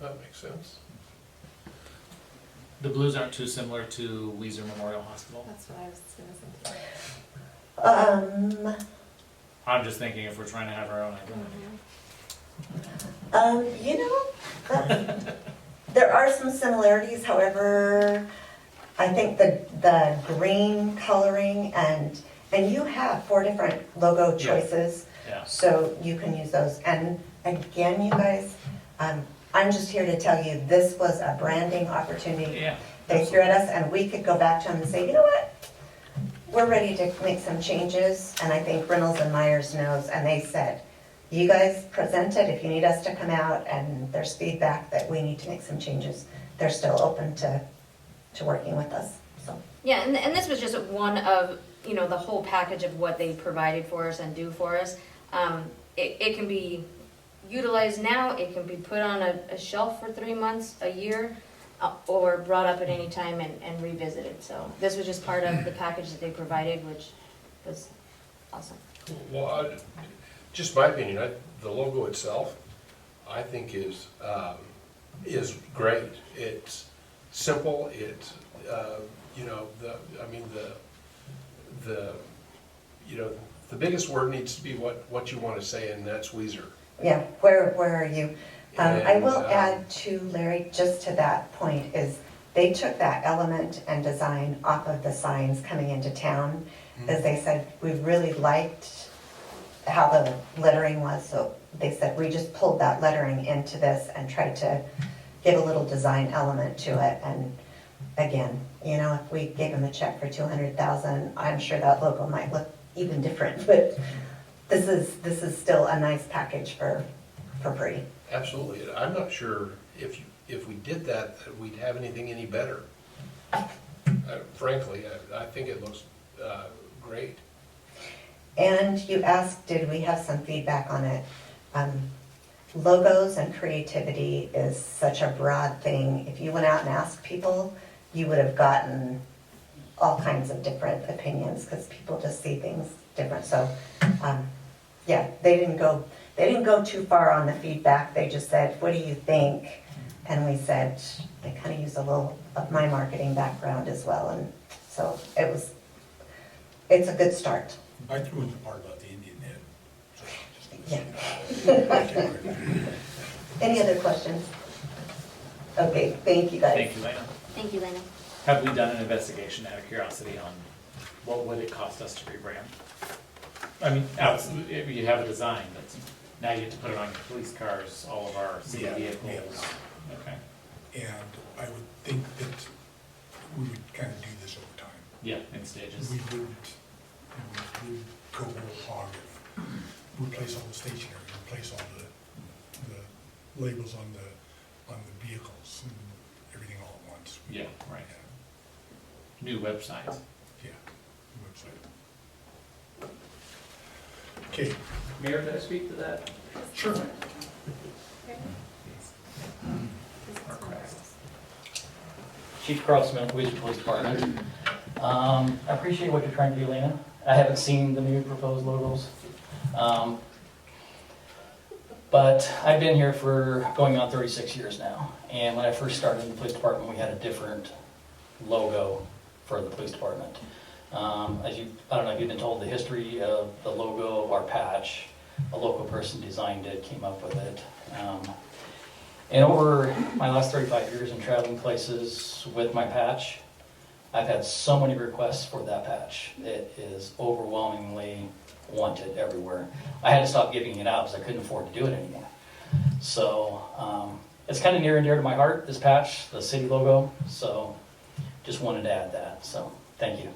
That makes sense. The blues aren't too similar to Weiser Memorial Hospital. That's what I was gonna say. I'm just thinking if we're trying to have our own identity. You know, there are some similarities, however, I think the green coloring and you have 4 different logo choices, Yeah. so you can use those. And again, you guys, I'm just here to tell you, this was a branding opportunity. Yeah. They threw at us, and we could go back to them and say, you know what? We're ready to make some changes, and I think Reynolds and Myers knows, and they said, you guys presented, if you need us to come out, and there's feedback that we need to make some changes, they're still open to working with us, so. Yeah, and this was just one of, you know, the whole package of what they provided for us and do for us. It can be utilized now, it can be put on a shelf for 3 months, a year, or brought up at any time and revisited. So this was just part of the package that they provided, which was awesome. Well, just my opinion, the logo itself, I think is great. It's simple. It's you know, the biggest word needs to be what you want to say, and that's Weiser. Yeah, where are you? I will And, add to Larry, just to that point, is they took that element and design off of the signs coming into town. As they said, we really liked how the lettering was, so they said, we just pulled that lettering into this and tried to give a little design element to it. And again, you know, if we gave them a check for $200,000, I'm sure that logo might look even different, but this is still a nice package for free. Absolutely. I'm not sure if we did that we'd have anything any better. Frankly, I think it looks great. And you asked, did we have some feedback on it? Logos and creativity is such a broad thing. If you went out and asked people, you would have gotten all kinds of different opinions because people just see things different. So, yeah, they didn't go too far on the feedback. They just said, what do you think? And we said, they kind of used a little of my marketing background as well. And so it's a good start. I threw in the part about the Indian Head. Yeah. Any other questions? Okay, thank you guys. Thank you, Lena. Thank you, Lena. Have we done an investigation out of curiosity on what would it cost us to rebrand? I mean, if you have a design, but now you have to put it on your police cars, all of our city Yeah, vehicles. Okay. And I would think that we would kind of do this over time. Yeah, in stages. We wouldn't, we would go whole hog if, replace all the stationery, replace all the labels on the vehicles and everything all at once. Yeah, right. New websites. Yeah, website. Okay, Mayor, can I speak to that? sure. Chief Crossman, Weiser Police Department. I appreciate what you're trying to do, Lena. I haven't seen the new proposed logos. But I've been here for going on 36 years now. And when I first started in the police department, we had a different logo for the police department. I don't know if you've been told the history of the logo, our patch. A local person designed it, came up with it. And over my last 35 years in traveling places with my patch, I've had so many requests for that patch. It is overwhelmingly wanted everywhere. I had to stop giving it out because I couldn't afford to do it anymore. So it's kind of near and dear to my heart, this patch, the city logo. So just wanted to add that. So thank you.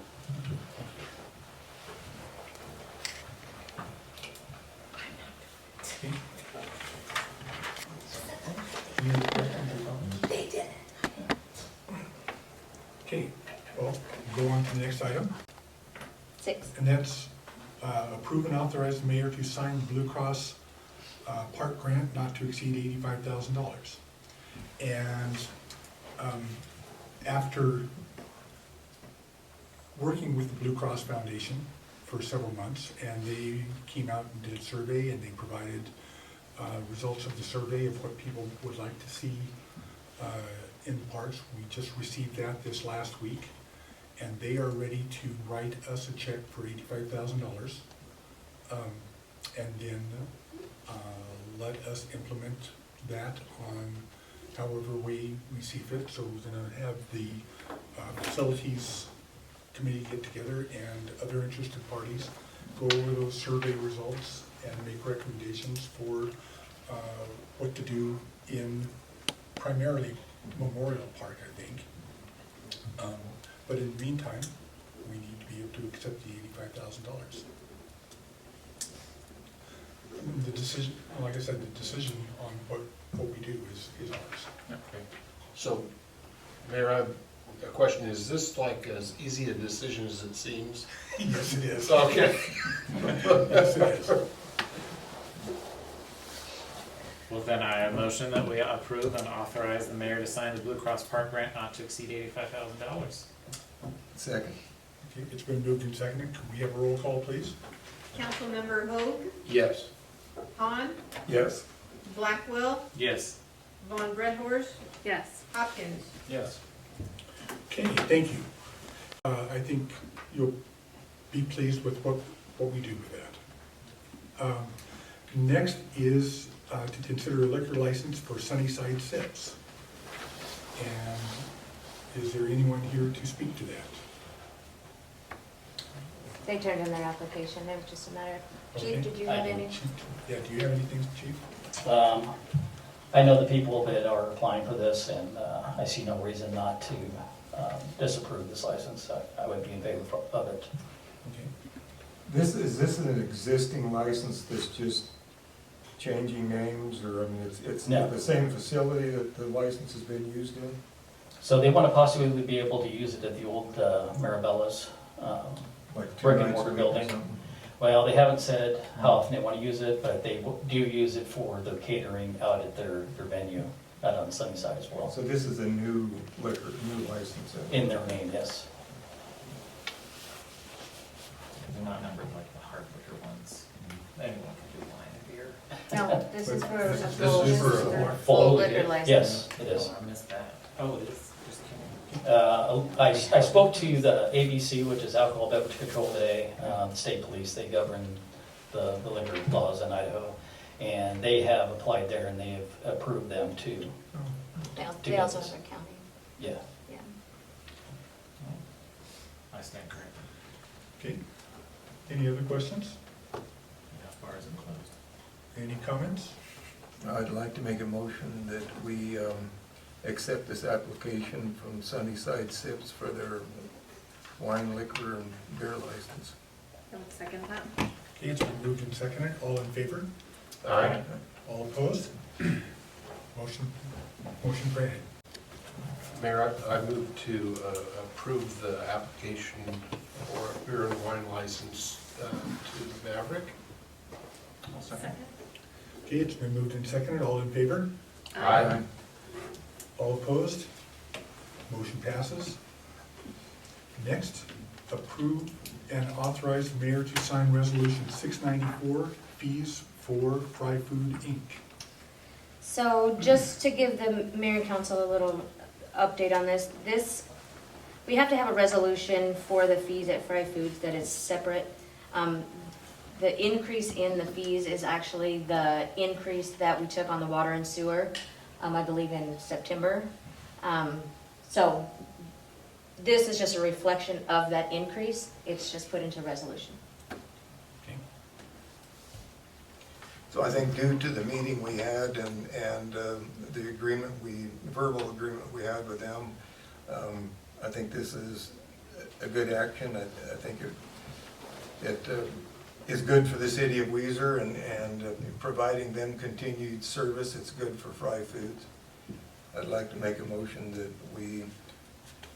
Okay, well, go on to the next item. 6. And that's approve and authorize the mayor to sign the Blue Cross Park grant not to exceed $85,000. And after working with the Blue Cross Foundation for several months, and they came out and did a survey, and they provided results of the survey of what people would like to see in the parks. We just received that this last week, and they are ready to write us a check for $85,000, and then let us implement that on however way we see fit. So we're gonna have the facilities committee get together and other interested parties, go over those survey results and make recommendations for what to do in primarily Memorial Park, I think. But in the meantime, we need to be able to accept the $85,000. The decision, like I said, the decision on what we do is ours. Okay. So, Mayor, I have a question. Is this like as easy a decision as it seems? Yes, it is. Okay. Yes, it is. Well, then I motion that we approve and authorize the mayor to sign the Blue Cross Park grant not to exceed $85,000. Second. Okay, it's been moved and seconded. Can we have a roll call, please? Councilmember Hoag, Yes. Hahn, Yes. Blackwell, Yes. Von Redhorst, Yes. Hopkins. Yes. Okay, thank you. I think you'll be pleased with what we do with that. Next is to consider a liquor license for Sunnyside Sips. And is there anyone here to speak to that? They turned in their application. It was just a matter of, Okay. Chief, did you have any? Yeah, do you have anything, Chief? I know the people that are applying for this, and I see no reason not to disapprove this license. I would be in favor of it. Okay. Is this an existing license that's just changing names, or, I mean, it's No. the same facility that the license has been used in? So they want to possibly be able to use it at the old Marabella's Like two brick and nights mortar a week or building. something? Well, they haven't said how often they want to use it, but they do use it for their catering out at their venue out on Sunnyside as well. So this is a new liquor, new license? In their name, yes. They're not numbered like the hard liquor ones. Anyone can do wine and beer. No, this is for a This is full, for a full liquor license. Yes, it is. Oh, I missed that. Oh, it is. Just kidding. I spoke to the ABC, which is Alcohol Beverage Control today, the state police. They govern the liquor laws in Idaho, and they have applied there and they have approved them too. They also have their county, Yeah. yeah. I stand corrected. Okay. Any other questions? Enough bars and closed. Any comments? I'd like to make a motion that we accept this application from Sunnyside Sips for their wine, liquor, and beer license. I would second that. Okay, it's been moved and seconded. All in favor? Aye. All opposed? Motion granted. Mayor, I move to approve the application for a beer and wine license to Maverick. I'll second. Okay, it's been moved and seconded. All in favor? Aye. All opposed? Motion passes. Next, approve and authorize the mayor to sign resolution 694, fees for Fry Food Inc. So just to give the mayor and council a little update on this, we have to have a resolution for the fees at Fry Foods that is separate. The increase in the fees is actually the increase that we took on the water and sewer, I believe in September. So this is just a reflection of that increase. It's just put into resolution. Okay. So I think due to the meeting we had and the agreement verbal agreement we had with them, I think this is a good action. I think it is good for the city of Weiser and providing them continued service. It's good for Fry Foods. I'd like to make a motion that we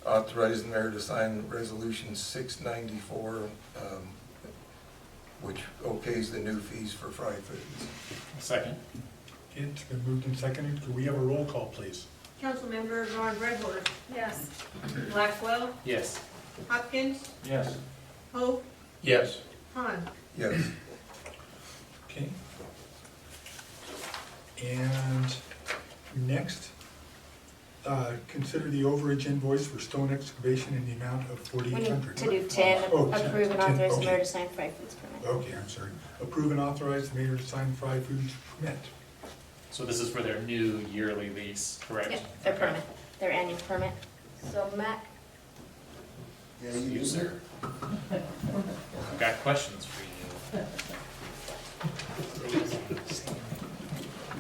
authorize the mayor to sign resolution 694, which okays the new fees for Fry Foods. Second. Okay, it's been moved and seconded. Could we have a roll call, please? Councilmember Von Redhorst, Yes. Blackwell, Yes. Hopkins, Yes. Hope, Yes. Han. Yes. Okay. And next, consider the overage invoice for stone excavation in the amount of We need $4,800. to do 10, Oh, approve and 10, authorize the okay. mayor to sign Fry Foods permit. Okay, I'm sorry. Approve and authorize the mayor to sign Fry Foods permit. So this is for their new yearly lease, correct? Yep, their permit, their annual permit. So Matt, You, sir. I've got questions for you.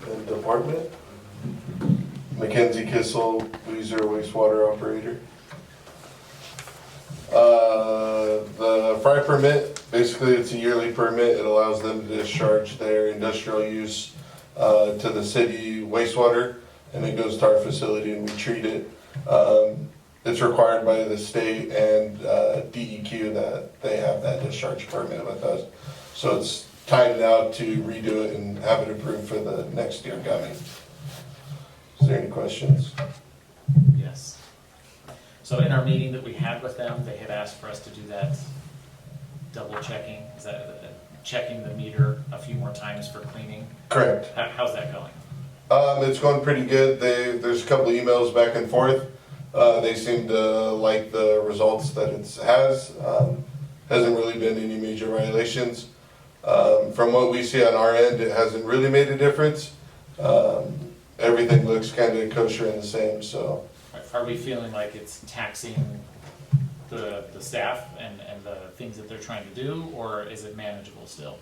The department, Mackenzie Kissel, Weiser wastewater operator. The fry permit, basically it's a yearly permit. It allows them to discharge their industrial use to the city wastewater, and it goes to our facility and we treat it. It's required by the state and DEQ that they have that discharge permit with us. So it's time now to redo it and have it approved for the next year coming. Is there any questions? Yes. So in our meeting that we had with them, they had asked for us to do that double checking, is that checking the meter a few more times for cleaning? Correct. How's that going? It's going pretty good. There's a couple emails back and forth. They seem to like the results that it has. Hasn't really been any major violations. From what we see on our end, it hasn't really made a difference. Everything looks kind of kosher and the same, so. Are we feeling like it's taxing the staff and the things that they're trying to do, or is it manageable still?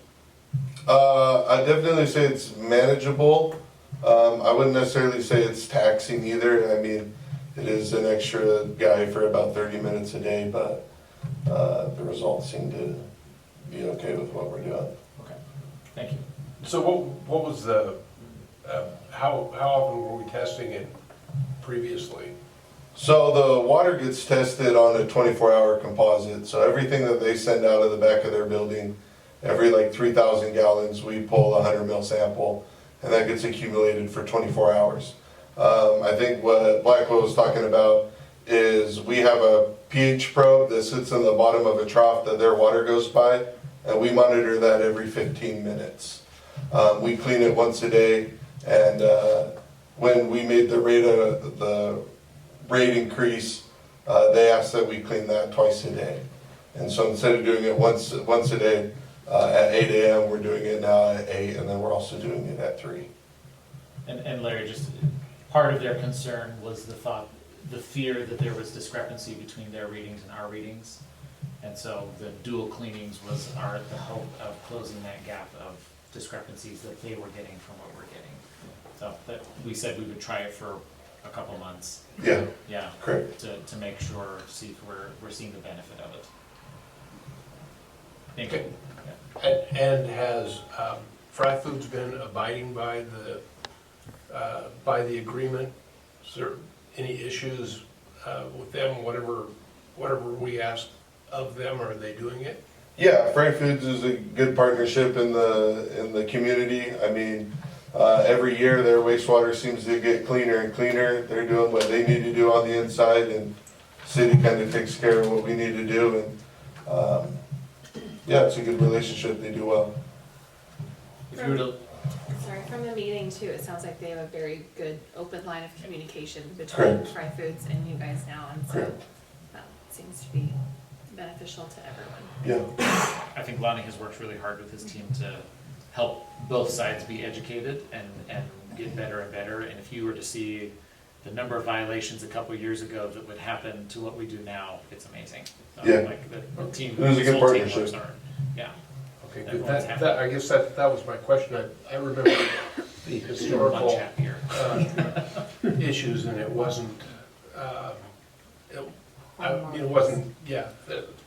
I definitely say it's manageable. I wouldn't necessarily say it's taxing either. I mean, it is an extra guy for about 30 minutes a day, but the results seem to be okay with what we're doing. Okay, thank you. So what was the, how often were we testing it previously? So the water gets tested on a 24-hour composite. So everything that they send out of the back of their building, every like 3,000 gallons, we pull a 100 ml sample, and that gets accumulated for 24 hours. I think what Blackwell was talking about is we have a pH probe that sits in the bottom of a trough that their water goes by, and we monitor that every 15 minutes. We clean it once a day, and when we made the rate increase, they asked that we clean that twice a day. And so instead of doing it once a day at 8 a.m., we're doing it now at 8, and then we're also doing it at 3. And Larry, just part of their concern was the fear that there was discrepancy between their readings and our readings. And so the dual cleanings was the hope of closing that gap of discrepancies that they were getting from what we're getting. So that, we said we would try it for a couple months. Yeah, Yeah. correct. To make sure, see if we're seeing the benefit of it. Thank you. And has Fry Foods been abiding by the agreement? Is there any issues with them, whatever we ask of them, are they doing it? Yeah, Fry Foods is a good partnership in the community. I mean, every year their wastewater seems to get cleaner and cleaner. They're doing what they need to do on the inside, and the city kind of takes care of what we need to do. And yeah, it's a good relationship. They do well. If you were to, Sorry, from the meeting too, it sounds like they have a very good open line of communication between Correct. Fry Foods and you guys now, and so Correct. that seems to be beneficial to everyone. Yeah, I think Lonnie has worked really hard with his team to help both sides be educated and get better and better. And if you were to see the number of violations a couple of years ago that would happen to what we do now, it's amazing. So, Yeah. like the team, It was a this good whole team partnership. works hard. Yeah. Okay, good. Everyone's happy. I guess that was my question. I remember the Much historical happier. issues, and it wasn't, it wasn't, yeah,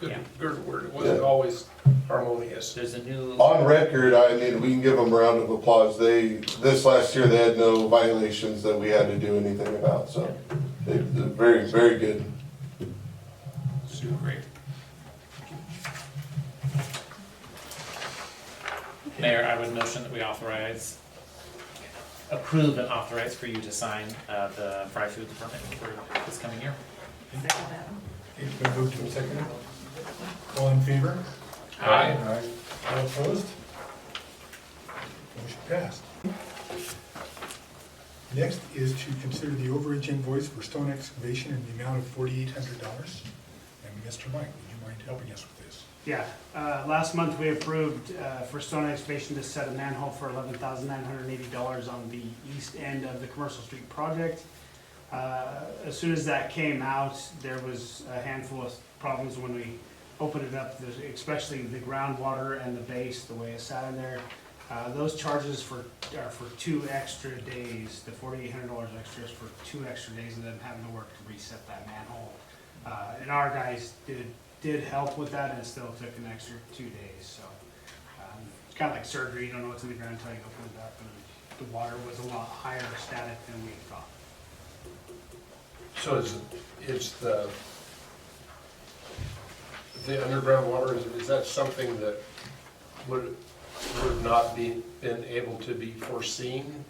Yeah. good word. It wasn't Yeah. always harmonious. There's a new. on record, I mean, we can give them a round of applause. This last year, they had no violations that we had to do anything about, so they're very, very good. Super great. Mayor, I would motion that we approve and authorize for you to sign the Fry Foods permit for this coming year. Second that. Okay, it's been moved to second. All in favor? Aye. All opposed? Motion passed. Next is to consider the overage invoice for stone excavation in the amount of $4,800. And Mr. Mike, would you mind helping us with this? Yeah, last month we approved for stone excavation to set a manhole for $11,980 on the east end of the Commercial Street project. As soon as that came out, there was a handful of problems when we opened it up, especially the groundwater and the base, the way it sat in there. Those charges are for 2 extra days, the $4,800 extra is for 2 extra days of them having to work to reset that manhole. And our guys did help with that, and it still took an extra 2 days, so. It's kind of like surgery, you don't know what's in the ground until you open it up, and the water was a lot higher static than we thought. So is the underground water, is that something that would not been able to be foreseen?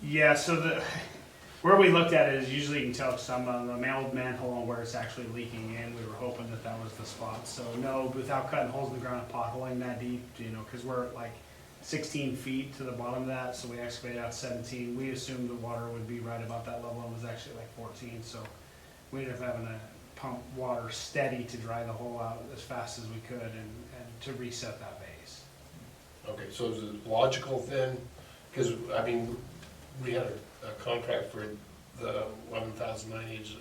Yeah, so where we looked at it is usually you can tell some of the old manhole and where it's actually leaking in. We were hoping that that was the spot. So no, without cutting holes in the ground and potholing that deep, because we're at like 16 feet to the bottom of that, so we excavated out 17. We assumed the water would be right about that level, and it was actually like 14. So we ended up having to pump water steady to dry the hole out as fast as we could and to reset that base. Okay, so is it logical then, because, I mean, we had a contract for the 11,980.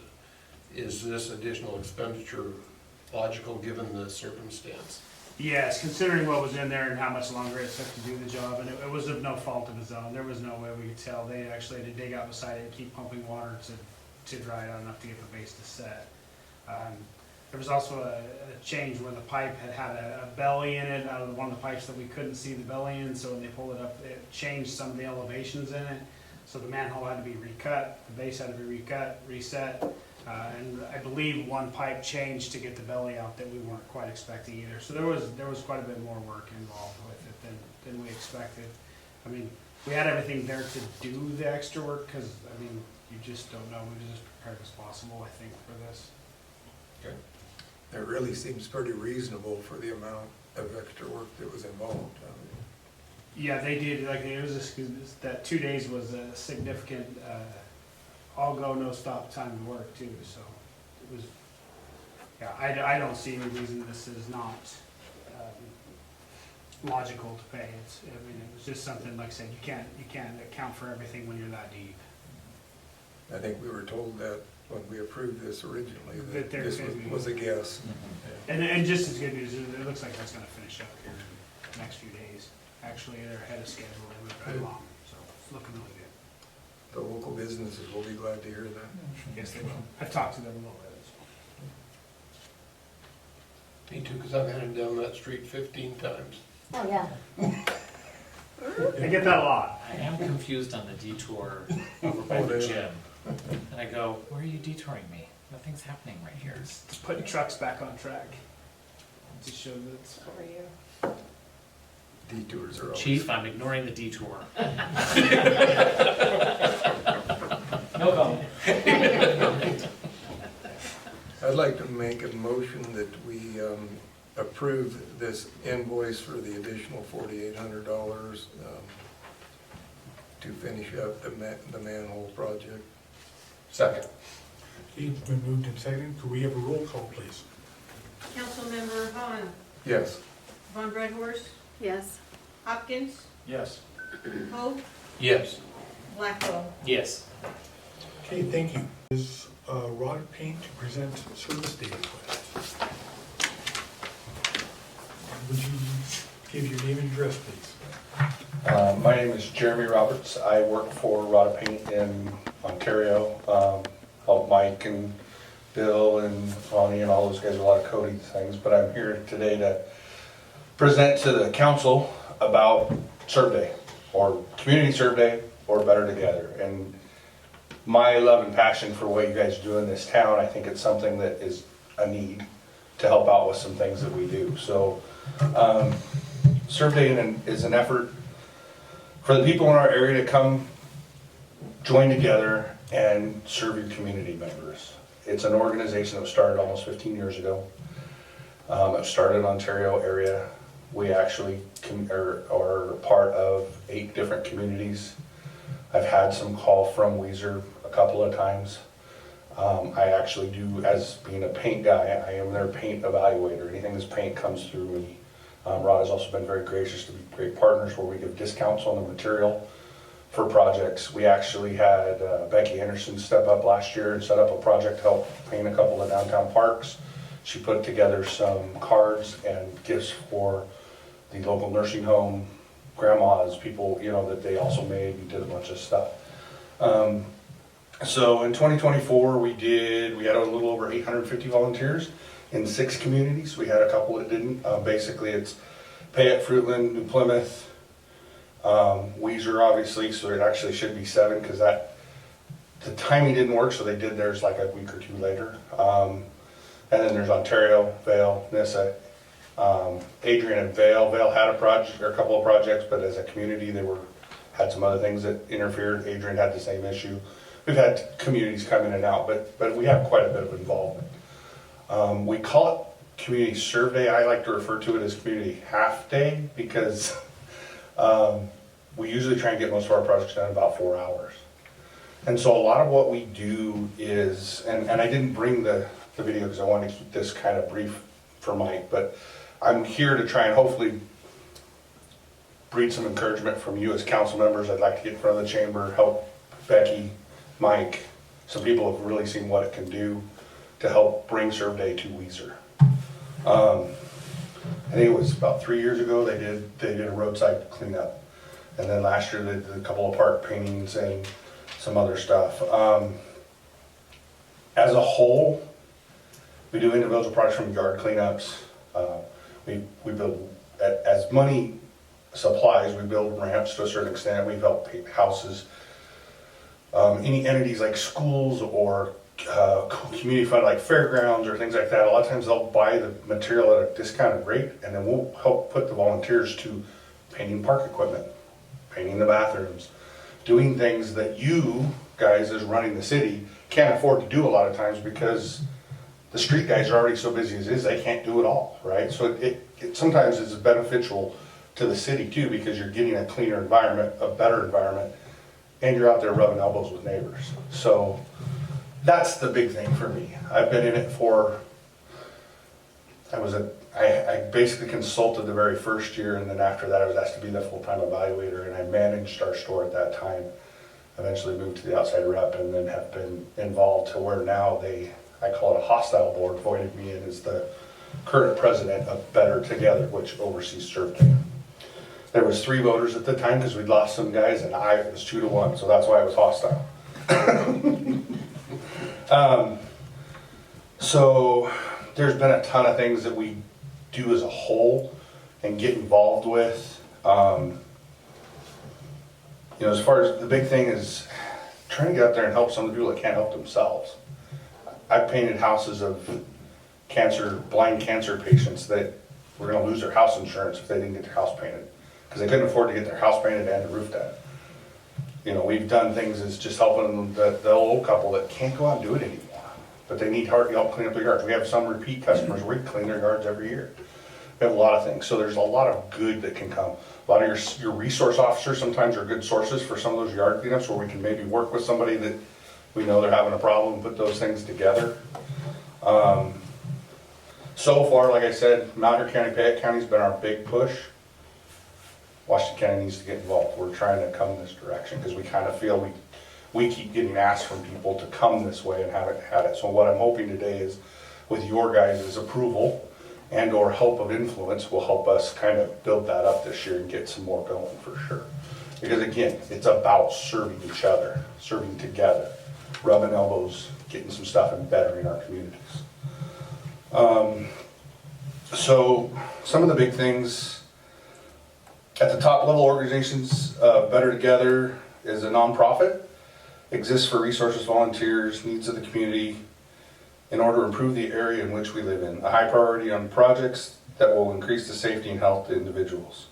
Is this additional expenditure logical given the circumstance? Yes, considering what was in there and how much longer it took to do the job, and it was of no fault of his own. There was no way we could tell. They actually had to dig out beside it and keep pumping water to dry it out enough to get the base to set. There was also a change where the pipe had a belly in it, out of one of the pipes that we couldn't see the belly in, so when they pulled it up, it changed some of the elevations in it. So the manhole had to be recut, the base had to be recut, reset, and I believe one pipe changed to get the belly out that we weren't quite expecting either. So there was quite a bit more work involved with it than we expected. I mean, we had everything there to do the extra work, because, I mean, you just don't know. We were just prepared as possible, I think, for this. Okay. It really seems pretty reasonable for the amount of extra work that was involved. Yeah, they did, like, it was that 2 days was a significant, all go, no stop time to work too, so it was, yeah, I don't see any reason this is not logical to pay. I mean, it was just something, like I said, you can't account for everything when you're that deep. I think we were told that when we approved this originally, That that there this could be. was a guess. And just as good news, it looks like that's gonna finish up here in the next few days. Actually, they're ahead of schedule, they moved right along, so it's looking really good. The local businesses will be glad to hear that. Yes, they will. I've talked to them a little bit. Me too, because I've had down that street 15 times. Oh, yeah. I get that a lot. I am confused on the detour over by the gym. And I go, where are you detouring me? Nothing's happening right here. Just putting trucks back on track. To show that it's for you. Detours are always. Chief, I'm ignoring the detour. No comment. I'd like to make a motion that we approve this invoice for the additional $4,800 to finish up the manhole project. Second. Okay, it's been moved and seconded. Could we have a roll call, please? Councilmember Vaughn, Yes. Von Redhorst, Yes. Hopkins, Yes. Hope, Yes. Blackwell. Yes. Okay, thank you. Is Rod Paint to present service data request? Would you give your name and address, please? My name is Jeremy Roberts. I work for Rod Paint in Ontario. Help Mike and Bill and Ronnie and all those guys with a lot of coding things. But I'm here today to present to the council about Serve Day, or Community Serve Day, or Better Together. And my love and passion for what you guys do in this town, I think it's something that is a need to help out with some things that we do. So Serve Day is an effort for the people in our area to come join together and serve your community members. It's an organization that was started almost 15 years ago. It started in Ontario area. We actually are part of 8 different communities. I've had some call from Weiser a couple of times. I actually do, as being a paint guy, I am their paint evaluator. Anything that's paint comes through me. Rod has also been very gracious to be great partners where we give discounts on the material for projects. We actually had Becky Anderson step up last year and set up a project to help paint a couple of downtown parks. She put together some cards and gifts for the local nursing home, grandmas, people, you know, that they also made and did a bunch of stuff. So in 2024, we had a little over 850 volunteers in 6 communities. We had a couple that didn't. Basically, it's Payette, Fruitland, New Plymouth, Weiser, obviously, so it actually should be 7 because the timing didn't work, so they did theirs like a week or 2 later. And then there's Ontario, Vale, Nissa, Adrian and Vale. Vale had a project or a couple of projects, but as a community, they had some other things that interfered. Adrian had the same issue. We've had communities come in and out, but we have quite a bit of involvement. We call it Community Serve Day. I like to refer to it as Community Half Day because we usually try and get most of our projects done in about 4 hours. And so a lot of what we do is, and I didn't bring the video because I wanted to keep this kind of brief for Mike, but I'm here to try and hopefully breed some encouragement from you as council members. I'd like to get in front of the chamber, help Becky, Mike, some people have really seen what it can do to help bring Serve Day to Weiser. I think it was about 3 years ago they did a roadside cleanup, and then last year they did a couple of park paintings and some other stuff. As a whole, we do individual projects from yard cleanups. We build, as money supplies, we build ramps to a certain extent. We've helped paint houses. Any entities like schools or community fund like fairgrounds or things like that, a lot of times they'll buy the material at a discounted rate, and then we'll help put the volunteers to painting park equipment, painting the bathrooms, doing things that you guys as running the city can't afford to do a lot of times because the street guys are already so busy as is, they can't do it all, right? So it sometimes is beneficial to the city too because you're getting a cleaner environment, a better environment, and you're out there rubbing elbows with neighbors. So that's the big thing for me. I've been in it for I basically consulted the very first year, and then after that I was asked to be the full-time evaluator, and I managed our store at that time. Eventually moved to the outside rep, and then have been involved to where now I call it a hostile board, voted me in as the current president of Better Together, which oversees Serve Day. There was 3 voters at the time because we'd lost some guys, and it was 2-1, so that's why it was hostile. So there's been a ton of things that we do as a whole and get involved with. As far as the big thing is trying to get out there and help some of the people that can't help themselves. I've painted houses of blind cancer patients that were going to lose their house insurance if they didn't get their house painted because they couldn't afford to get their house painted and the roof done. We've done things as just helping the old couple that can't go out and do it anymore, but they need help clean up their yards. We have some repeat customers where we clean their yards every year. We have a lot of things, so there's a lot of good that can come. A lot of your resource officers sometimes are good sources for some of those yard cleanups where we can maybe work with somebody that we know they're having a problem and put those things together. So far, like I said, Mount County, Payette County's been our big push. Washington County needs to get involved. We're trying to come this direction because we kind of feel we keep getting asked from people to come this way and haven't had it. So what I'm hoping today is with your guys' approval and or help of influence will help us kind of build that up this year and get some more going for sure. Because again, it's about serving each other, serving together, rubbing elbows, getting some stuff and bettering our communities. So some of the big things at the top level organizations, Better Together is a nonprofit, exists for resources, volunteers, needs of the community, in order to improve the area in which we live in. A high priority on projects that will increase the safety and health of individuals.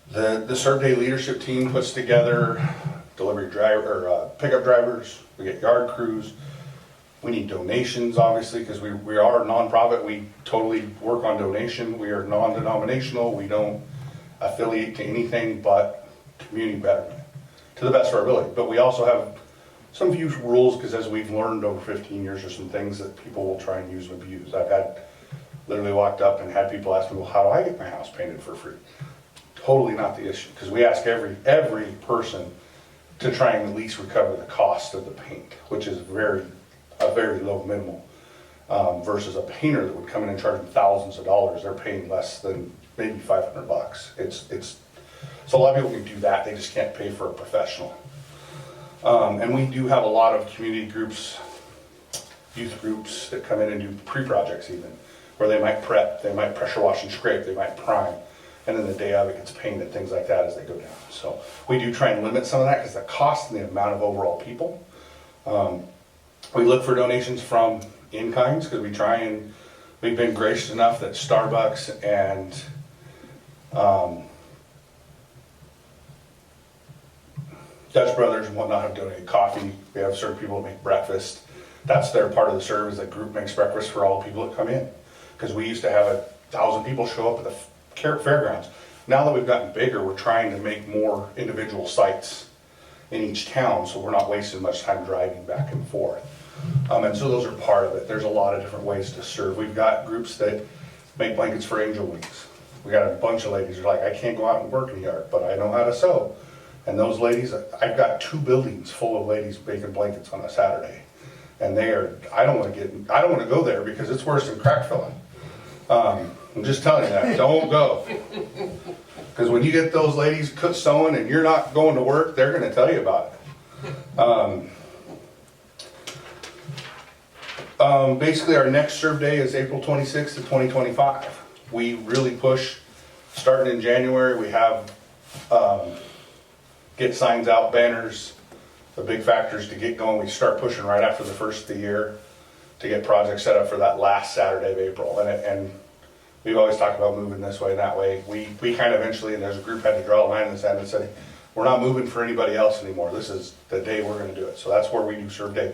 The Serve Day leadership team puts together delivery driver, pickup drivers. We get yard crews. We need donations, obviously, because we are a nonprofit. We totally work on donation. We are non-denominational. We don't affiliate to anything but community betterment, to the best of our ability. But we also have some few rules, because as we've learned over 15 years, there's some things that people will try and use and abuse. I've literally walked up and had people ask me, well, how do I get my house painted for free? Totally not the issue, because we ask every person to try and at least recover the cost of the paint, which is a very low minimal, versus a painter that would come in and charge them thousands of dollars. They're paying less than maybe $500. So a lot of people can do that. They just can't pay for a professional. And we do have a lot of community groups, youth groups that come in and do pre-projects even, where they might prep, they might pressure wash and scrape, they might prime, and then the day of it gets painted, things like that as they go down. So we do try and limit some of that because the cost and the amount of overall people. We look for donations from in-kinds because we've been gracious enough that Starbucks and Dutch Brothers and whatnot have donated coffee. We have certain people that make breakfast. That's their part of the service. That group makes breakfast for all the people that come in. Because we used to have 1,000 people show up at the fairgrounds. Now that we've gotten bigger, we're trying to make more individual sites in each town, so we're not wasting much time driving back and forth. And so those are part of it. There's a lot of different ways to serve. We've got groups that make blankets for angel wings. We got a bunch of ladies who are like, I can't go out and work in the yard, but I know how to sew. And those ladies, I've got 2 buildings full of ladies making blankets on a Saturday. And I don't want to go there because it's worse than crack filling. I'm just telling you that, don't go. Because when you get those ladies sewing and you're not going to work, they're going to tell you about it. Basically our next serve day is April 26th to 2025. We really push, starting in January, we have get signs out, banners, the big factors to get going. We start pushing right after the first of the year to get projects set up for that last Saturday of April. And we've always talked about moving this way and that way. We kind of eventually, and as a group, had to draw a line in the sand and say, we're not moving for anybody else anymore. This is the day we're going to do it. So that's where we do serve day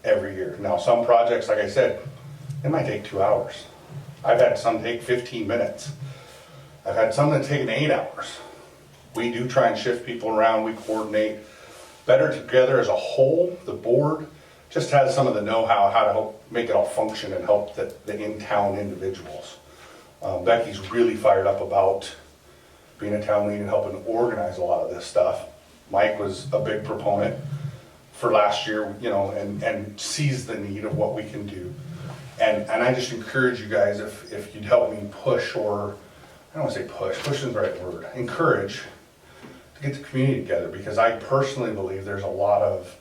every year. Now some projects, like I said, it might take 2 hours. I've had some take 15 minutes. I've had some that take 8 hours. We do try and shift people around. We coordinate. Better Together as a whole, the board just has some of the know-how, how to help make it all function and help the in-town individuals. Becky's really fired up about being a town lead and helping organize a lot of this stuff. Mike was a big proponent for last year, you know, and sees the need of what we can do. And I just encourage you guys, if you'd help me push, or I don't want to say push isn't the right word, encourage to get the community together, because I personally believe there's a lot of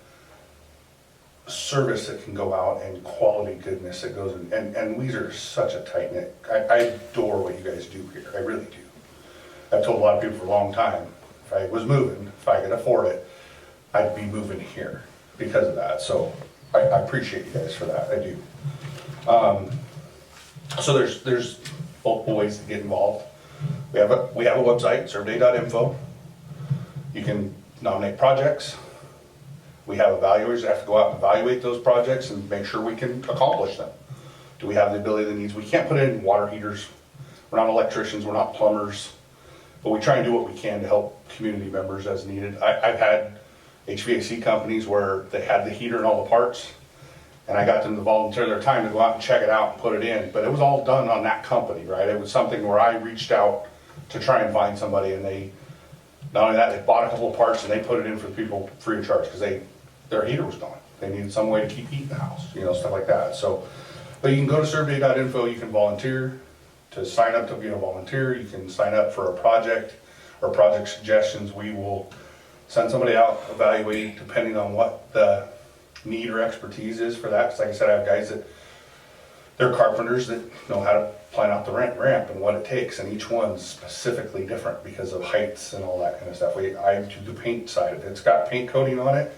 service that can go out and quality goodness that goes in, and Weiser is such a tight knit. I adore what you guys do here, I really do. I've told a lot of people for a long time, if I was moving, if I could afford it, I'd be moving here because of that. So I appreciate you guys for that, I do. So there's multiple ways to get involved. We have a website, survey.info. You can nominate projects. We have evaluators that have to go out and evaluate those projects and make sure we can accomplish them. Do we have the ability that needs? We can't put in water heaters. We're not electricians, we're not plumbers, but we try and do what we can to help community members as needed. I've had HVAC companies where they had the heater and all the parts, and I got them to volunteer their time to go out and check it out and put it in, but it was all done on that company, right? It was something where I reached out to try and find somebody, and they, not only that, they bought a couple of parts and they put it in for the people free of charge, because their heater was gone. They needed some way to keep heat in the house, you know, stuff like that. So, but you can go to survey.info, you can volunteer. To sign up to be a volunteer, you can sign up for a project or project suggestions. We will send somebody out, evaluate depending on what the need or expertise is for that. Because like I said, I have guys that, they're carpenters that know how to plan out the ramp and what it takes, and each one's specifically different because of heights and all that kind of stuff. I do the paint side of it. It's got paint coating on it.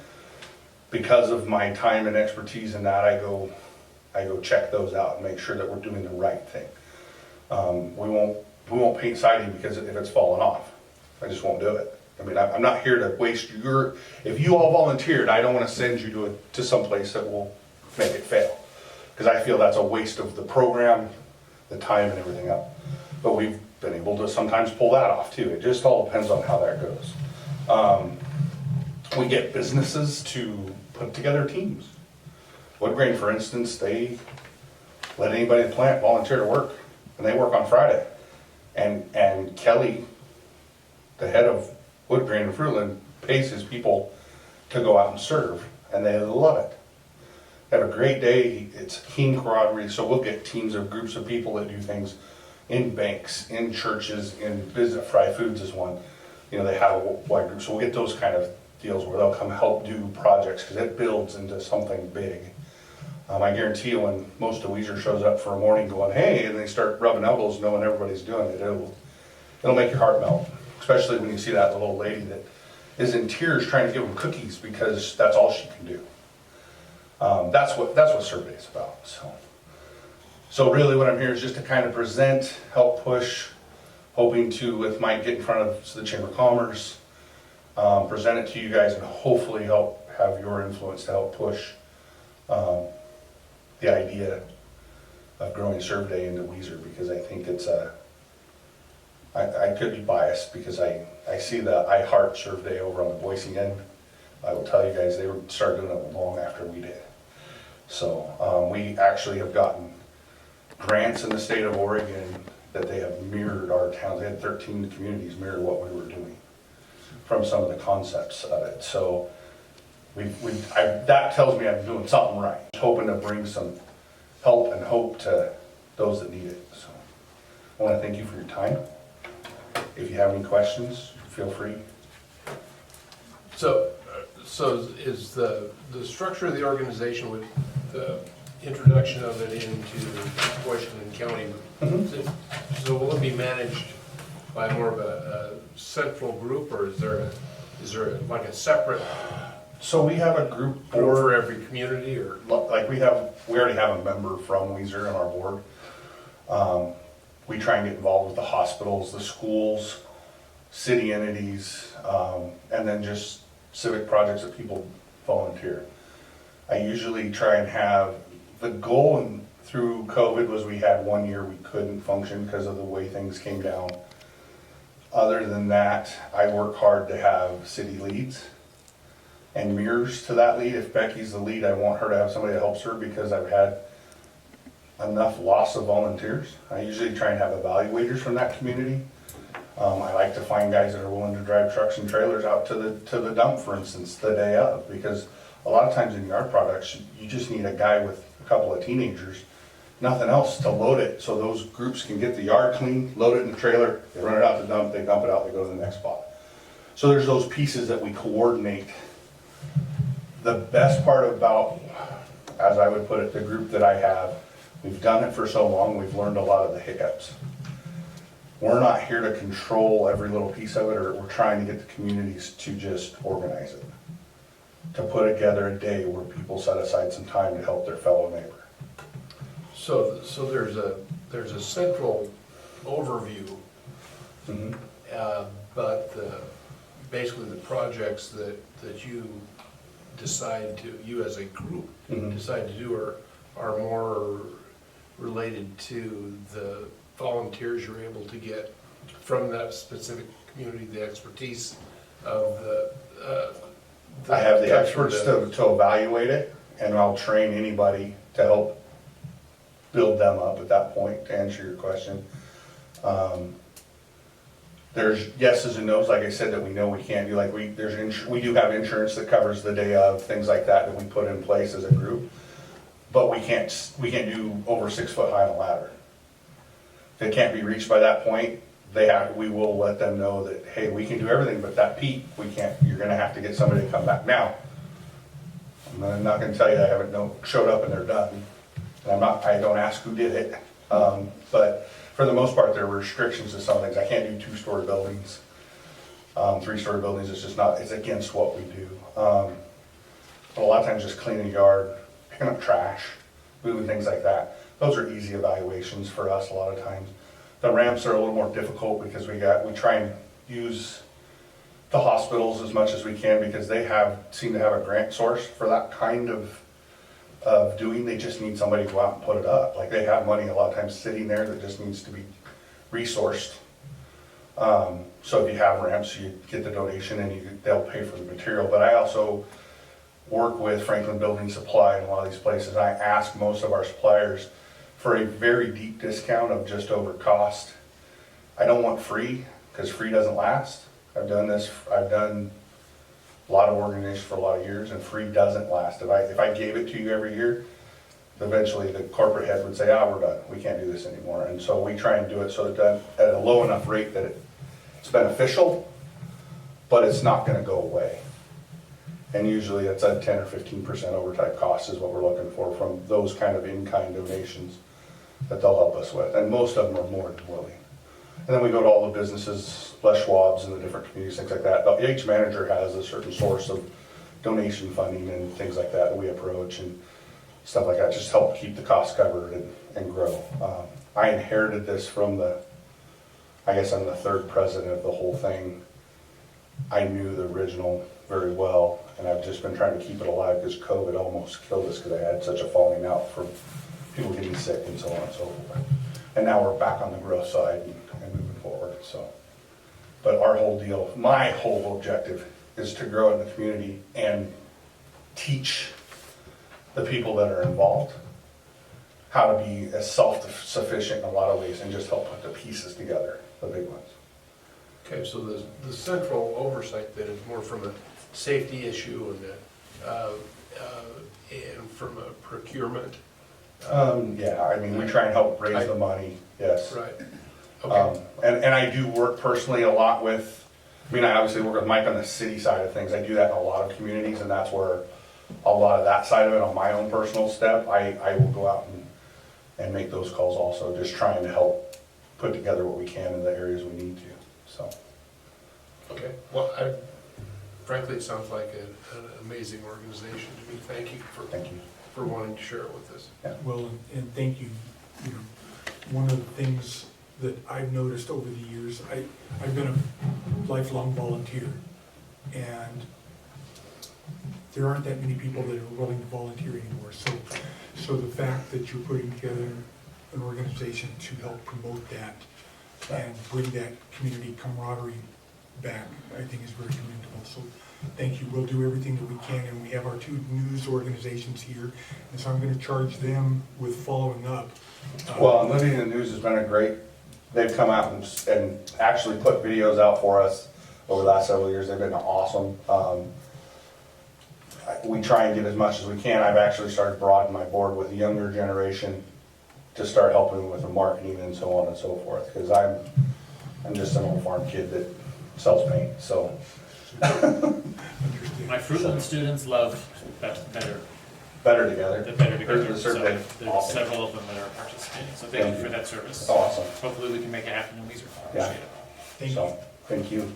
Because of my time and expertise in that, I go check those out and make sure that we're doing the right thing. We won't paint siding because if it's falling off, I just won't do it. I mean, I'm not here to waste if you all volunteered, I don't want to send you to some place that will make it fail. Because I feel that's a waste of the program, the time and everything else. But we've been able to sometimes pull that off too. It just all depends on how that goes. We get businesses to put together teams. Woodgrain, for instance, they let anybody at the plant volunteer to work. And they work on Friday. And Kelly, the head of Woodgrain and Fruitland, pays his people to go out and serve, and they love it. They have a great day, it's team camaraderie, so we'll get teams of groups of people that do things in banks, in churches, in business. Fry Foods is one. You know, they have a wide group, so we'll get those kind of deals where they'll come help do projects, because it builds into something big. I guarantee you when most of Weiser shows up for a morning going, hey, and they start rubbing elbows knowing everybody's doing it, it'll make your heart melt. Especially when you see that little lady that is in tears trying to give them cookies because that's all she can do. That's what survey is about. So really what I'm here is just to kind of present, help push, hoping to, with Mike, get in front of the Chamber of Commerce, present it to you guys, and hopefully help have your influence to help push the idea of growing survey into Weiser, because I think it's I could be biased because I see the I Heart survey over on the Boise end. I will tell you guys, they started doing it long after we did. So we actually have gotten grants in the state of Oregon that they have mirrored our towns. They had 13 communities mirror what we were doing from some of the concepts of it. So that tells me I'm doing something right. Hoping to bring some help and hope to those that need it. So I want to thank you for your time. If you have any questions, feel free. So is the structure of the organization with the introduction of it into Washington County, so will it be managed by more of a central group, or is there like a separate? So we have a group board for every community, or like we already have a member from Weiser on our board. We try and get involved with the hospitals, the schools, city entities, and then just civic projects that people volunteer. I usually try and have the goal, and through COVID was we had 1 year we couldn't function because of the way things came down. Other than that, I work hard to have city leads. and mirrors to that lead. If Becky's the lead, I want her to have somebody that helps her because I've had enough loss of volunteers. I usually try and have evaluators from that community. I like to find guys that are willing to drive trucks and trailers out to the dump, for instance, the day of, because a lot of times in yard products, you just need a guy with a couple of teenagers, nothing else, to load it, so those groups can get the yard clean, load it in the trailer, they run it out to dump, they dump it out, they go to the next spot. So there's those pieces that we coordinate. The best part about, as I would put it, the group that I have, we've done it for so long, we've learned a lot of the hiccups. We're not here to control every little piece of it, or we're trying to get the communities to just organize it. To put together a day where people set aside some time to help their fellow neighbor. So there's a central overview, but basically the projects that you decide to, you as a group decide to do are more related to the volunteers you're able to get from that specific community, the expertise of I have the experts to evaluate it, and I'll train anybody to help build them up at that point, to answer your question. There's yeses and nos, like I said, that we know we can't do. Like we do have insurance that covers the day of, things like that we put in place as a group. But we can't do over 6 foot high on a ladder. If it can't be reached by that point, we will let them know that, hey, we can do everything, but that peak, we can't, you're gonna have to get somebody to come back. Now, I'm not gonna tell you I haven't showed up and they're done. And I don't ask who did it. But for the most part, there were restrictions to some things. I can't do 2-story buildings. 3-story buildings, it's against what we do. But a lot of times just cleaning a yard, picking up trash, moving things like that. Those are easy evaluations for us a lot of times. The ramps are a little more difficult because we try and use the hospitals as much as we can because they seem to have a grant source for that kind of doing. They just need somebody to go out and put it up. Like they have money a lot of times sitting there that just needs to be resourced. So if you have ramps, you get the donation and they'll pay for the material. But I also work with Franklin Building Supply in a lot of these places. I ask most of our suppliers for a very deep discount of just over cost. I don't want free, because free doesn't last. I've done a lot of organizations for a lot of years, and free doesn't last. If I gave it to you every year, eventually the corporate head would say, we're done, we can't do this anymore. And so we try and do it so that at a low enough rate that it's beneficial, but it's not gonna go away. And usually it's a 10 or 15% overtime cost is what we're looking for from those kind of in-kind donations that they'll help us with. And most of them are more than willing. And then we go to all the businesses, Les Schwab's and the different communities, things like that. But each manager has a certain source of donation funding and things like that we approach and stuff like that, just help keep the costs covered and grow. I inherited this from I guess I'm the third president of the whole thing. I knew the original very well, and I've just been trying to keep it alive because COVID almost killed us because I had such a falling out from people getting sick and so on and so forth. And now we're back on the growth side and moving forward. So, but my whole objective is to grow in the community and teach the people that are involved how to be as self-sufficient in a lot of ways and just help put the pieces together, the big ones. Okay, so the central oversight then is more from a safety issue and from a procurement. Yeah, I mean, we try and help raise the money, yes. Right. Okay. And I do work personally a lot with, I obviously work with Mike on the city side of things. I do that in a lot of communities, and that's where a lot of that side of it on my own personal step, I will go out and make those calls also, just trying to help put together what we can in the areas we need to, so. Okay, well, frankly, it sounds like an amazing organization to me. Thank you for wanting to share it with us. Yeah. Well, and thank you. One of the things that I've noticed over the years, I've been a lifelong volunteer, and there aren't that many people that are willing to volunteer anymore. So the fact that you're putting together an organization to help promote that and bring that community camaraderie back, I think is very commendable. So thank you, we'll do everything that we can, and we have our two news organizations here, and so I'm gonna charge them with following up. Well, Living in the News has been a great, they've come out and actually put videos out for us over the last several years. They've been awesome. We try and get as much as we can. I've actually started broadening my board with the younger generation to start helping with the marketing and so on and so forth, because I'm just an old farm kid that sells paint, so. My Fruitland students love better Better together. together. There's So certainly there's awesome. several of them that are participating, so thank you for that service. Awesome. Hopefully we can make it happen in Weiser. Yeah. Appreciate it. Thank you. So, thank you.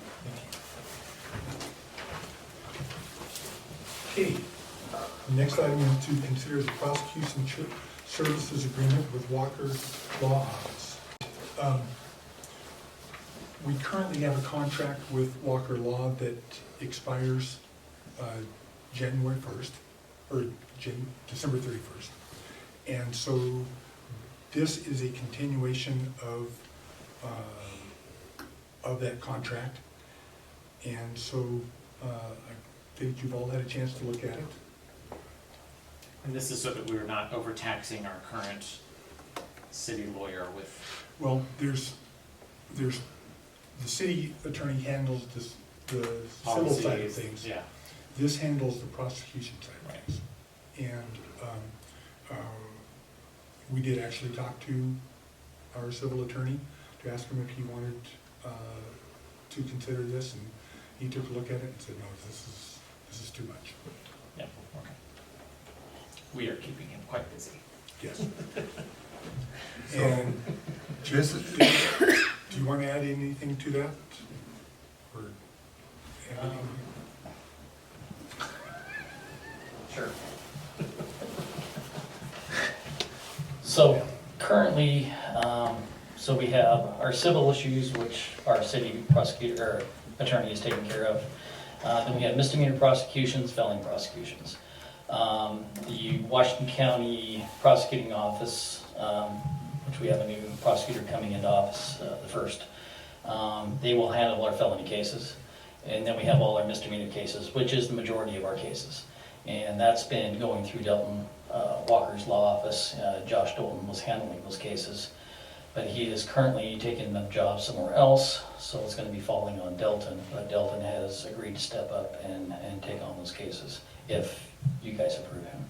Okay, next item is to consider the prosecution services agreement with Walker Law Office. We currently have a contract with Walker Law that expires January 1st, or December 31st. And so this is a continuation of that contract. And so I think you've all had a chance to look at it. And this is so that we're not overtaxing our current city lawyer with, Well, there's, the city attorney handles this, the civil side of policies, things. yeah. This handles the prosecution side of things. And we did actually talk to our civil attorney to ask him if he wanted to consider this, and he took a look at it and said, no, this is too much. Yeah, okay. We are keeping him quite busy. Yes. So, And this is, do you want to add anything to that? Or anything? Sure. So currently, so we have our civil issues, which our city prosecutor, or attorney is taking care of. Then we have misdemeanor prosecutions, felony prosecutions. The Washington County Prosecuting Office, which we have a new prosecutor coming into office the 1st, they will handle our felony cases. And then we have all our misdemeanor cases, which is the majority of our cases. And that's been going through Delton Walker's law office. Josh Dolton was handling those cases, but he is currently taking the job somewhere else, so it's going to be falling on Delton. But Delton has agreed to step up and take on those cases if you guys approve him.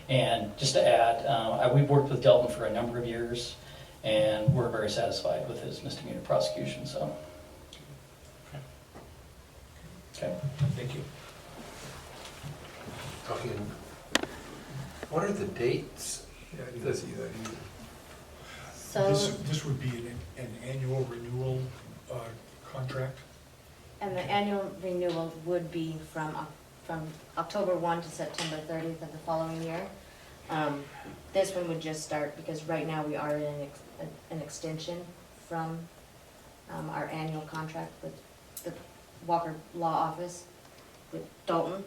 And just to add, we've worked with Delton for a number of years, and we're very satisfied with his misdemeanor prosecution. So, okay. Thank you. Okay. What are the dates? yeah, I didn't see that either. So, This would be an annual renewal contract. and the annual renewal would be from October 1 to September 30th of the following year. This one would just start, because right now we are in an extension from our annual contract with the Walker Law Office with Dalton.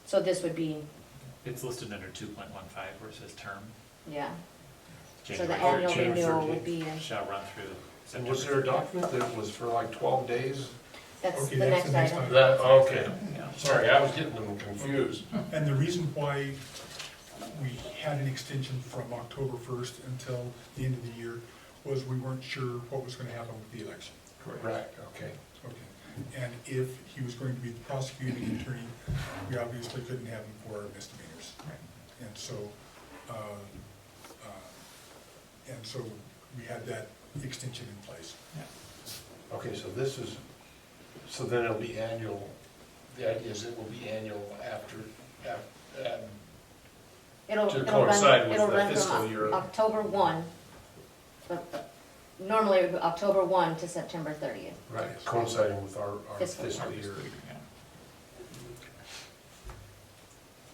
So this would be, It's listed under 2.15 where it says term. yeah, so the January annual 13th renewal would be in, shall run through And September. was there a document that was for like 12 days? that's Okay, the that's next item. That, okay. Yeah. Sorry, I was getting them confused. And the reason why we had an extension from October 1st until the end of the year was we weren't sure what was going to happen with the election. Right, okay. Okay. And if he was going to be the prosecuting attorney, we obviously couldn't have him for our misdemeanors. And so, we had that extension in place. Okay, so this is, so then it'll be annual, the idea is it will be annual after It'll to run coincide with the from fiscal year. October 1, but normally it would be October 1 to September 30th. Right, coinciding with our Fiscal fiscal year.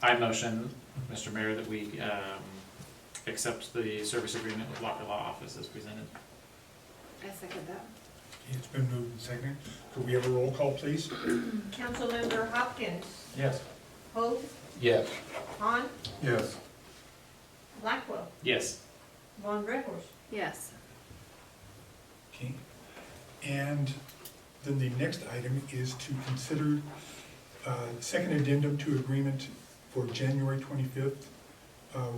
I motion, Mr. Mayor, that we accept the service agreement with Walker Law Office as presented. I second that. It's been moved and seconded. Could we have a roll call, please? Councilmember Hopkins, Yes. Hope, Yes. Han, Yes. Blackwell, Yes. Von Redhorst. Yes. Okay. And Then the next item is to consider second addendum to agreement for January 25th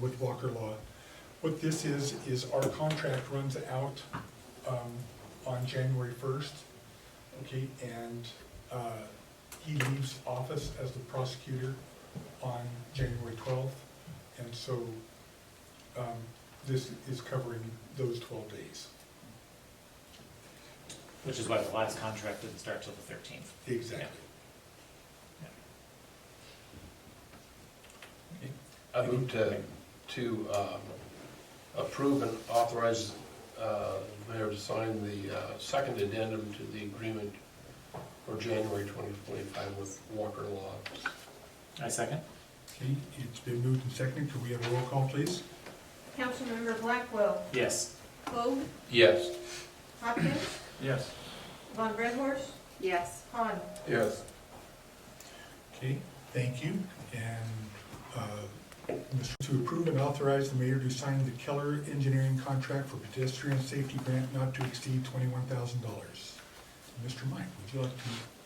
with Walker Law. What this is our contract runs out on January 1st, okay, and he leaves office as the prosecutor on January 12th, and so this is covering those 12 days. Which is why the last contract didn't start till the 13th. Exactly. I move to approve and authorize the mayor to sign the second addendum to the agreement for January 2025 with Walker Law. I second. Okay, it's been moved and seconded. Could we have a roll call, please? Councilmember Blackwell, Yes. Vogt, Yes. Hopkins, Yes. Von Redhorst, Yes. Hahn. Yes. Okay, thank you. And to approve and authorize the mayor to sign the Keller Engineering contract for pedestrian safety grant not to exceed $21,000. Mr. Mike, would you like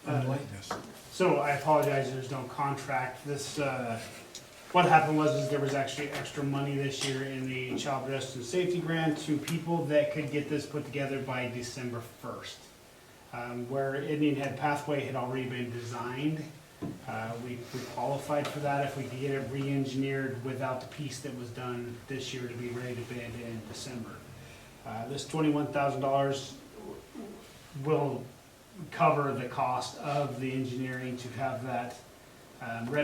to enlighten us? So I apologize, there's no contract. This, what happened was there was actually extra money this year in the child pedestrian safety grant to people that could get this put together by December 1st. Where Indian Head Pathway had already been designed, we qualified for that if we could get it re-engineered without the piece that was done this year to be ready to bid in December. This $21,000 will cover the cost of the engineering to have that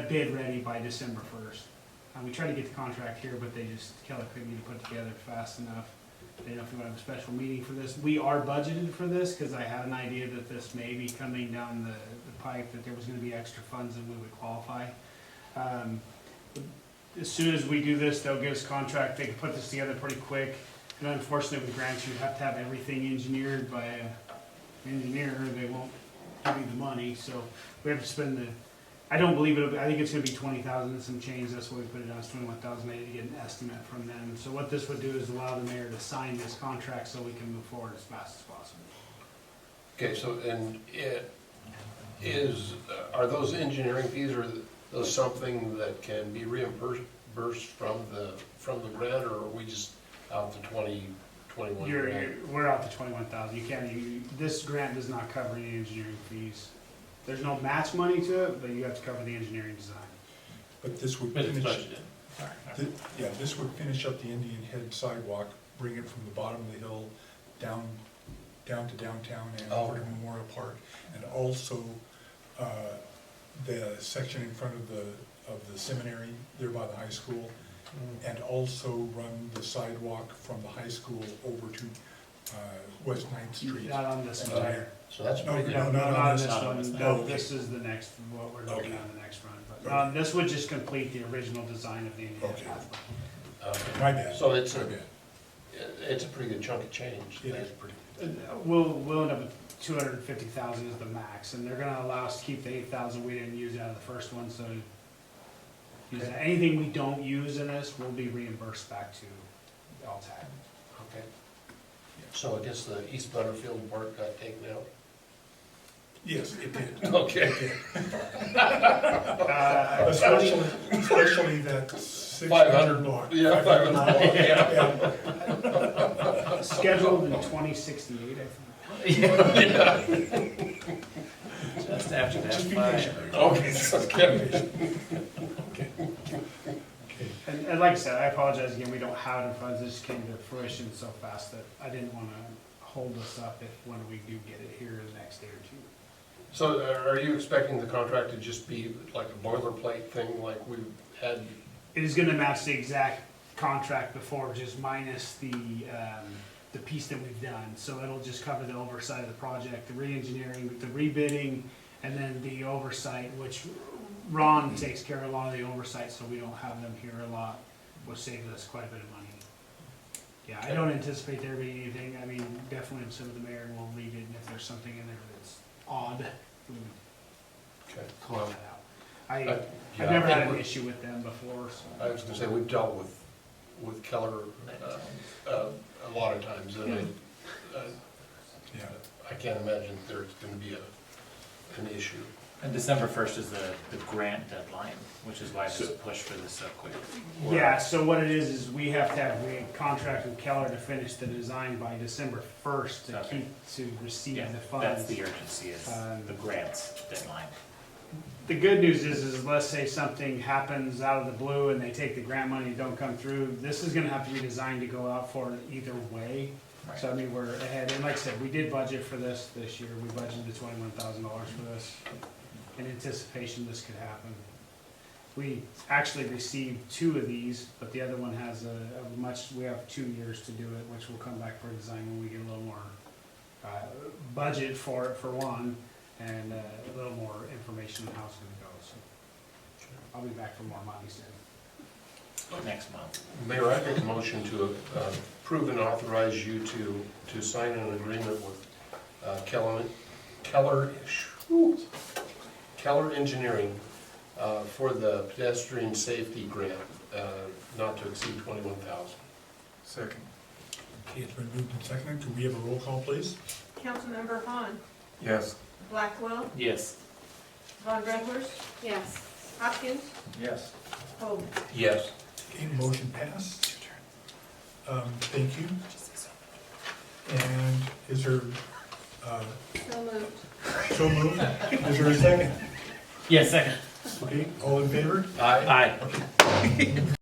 bid ready by December 1st. We tried to get the contract here, but Keller couldn't get it put together fast enough. They don't know if we want to have a special meeting for this. We are budgeted for this because I had an idea that this may be coming down the pipe, that there was going to be extra funds and we would qualify. As soon as we do this, they'll give us a contract. They can put this together pretty quick. And unfortunately with grants, you have to have everything engineered by an engineer. They won't give you the money, so we have to spend I don't believe it. I think it's going to be 20,000 and some change. That's why we put it down as 21,000 to get an estimate from them. So what this would do is allow the mayor to sign this contract so we can move forward as fast as possible. Okay, so, and are those engineering fees, or those something that can be reimbursed from the grant, or are we just out to 21 grand? We're out to 21,000. You can't. This grant does not cover any engineering fees. There's no match money to it, but you have to cover the engineering design. But this would But it's finish, budgeted. yeah, this would finish up the Indian Head sidewalk, bring it from the bottom of the hill down to downtown and over to Memorial Park. And also, the section in front of the seminary there by the high school. And also run the sidewalk from the high school over to West 9th Street. Not on this one. So that's No, pretty good. no, not on this Not on one. this No, one. this is the next, what we're looking Okay. at the next run. But this would just complete the original design of the Indian Okay. pathway. My bad. So it's My bad. it's a pretty good chunk of change. It is. We'll end up with 250,000 is the max, and they're gonna allow us to keep the 8,000 we didn't use out of the first one, so anything we don't use in this will be reimbursed back to LTAC. Okay. So I guess the East Butterfield part got taken out? Yes, it did. Okay. It did. Especially that 500 block. Yeah, 500 block, yeah. Scheduled in 2068, I think. Just after that. Just be fire. patient. Okay. And like I said, I apologize again, we don't have it in funds, this came to fruition so fast that I didn't wanna hold us up when we do get it here in the next day or two. So are you expecting the contract to just be like a boilerplate thing like we had? It is gonna match the exact contract before, just minus the piece that we've done. So it'll just cover the oversight of the project, the re-engineering, the rebidding, and then the oversight, which Ron takes care of a lot of the oversight, so we don't have them here a lot, which saves us quite a bit of money. Yeah, I don't anticipate there being anything. I mean, definitely some of the mayor will read it, and if there's something in there that's odd, we Okay. call that out. I've Yeah, never I think had an we're- issue with them before, so. I was gonna say, we've dealt with Keller a lot of times, and Yeah. I can't imagine there's gonna be an issue. And December 1st is the grant deadline, which is why there's a push for this so quick. Yeah, so what it is we have to have a contract with Keller to finish the design by December 1st to Okay. to receive Yeah, the funds. that's the urgency, is the grants deadline. The good news is let's say something happens out of the blue and they take the grant money and don't come through, this is gonna have to be designed to go out for either way. So I mean, we're ahead, and like I said, we did budget for this year, we budgeted $21,000 for this, in anticipation this could happen. We actually received 2 of these, but the other one has we have 2 years to do it, which will come back for design when we get a little more budget for it for one, and a little more information on how it's gonna go, so. I'll be back for more money soon. Next month. Mayor, I make a motion to approve and authorize you to sign an agreement with Keller Engineering for the pedestrian safety grant, not to exceed $21,000. Second. Okay, it's been moved and seconded. Could we have a roll call, please? Councilmember Han, Yes. Blackwell, Yes. Von Redhorst, Yes. Hopkins, Yes. Hoag. Yes. Okay, motion passed. Thank you. And is there, So moved. so moved? Is there a second? Yes, second. Okay, all in favor? Aye. Aye.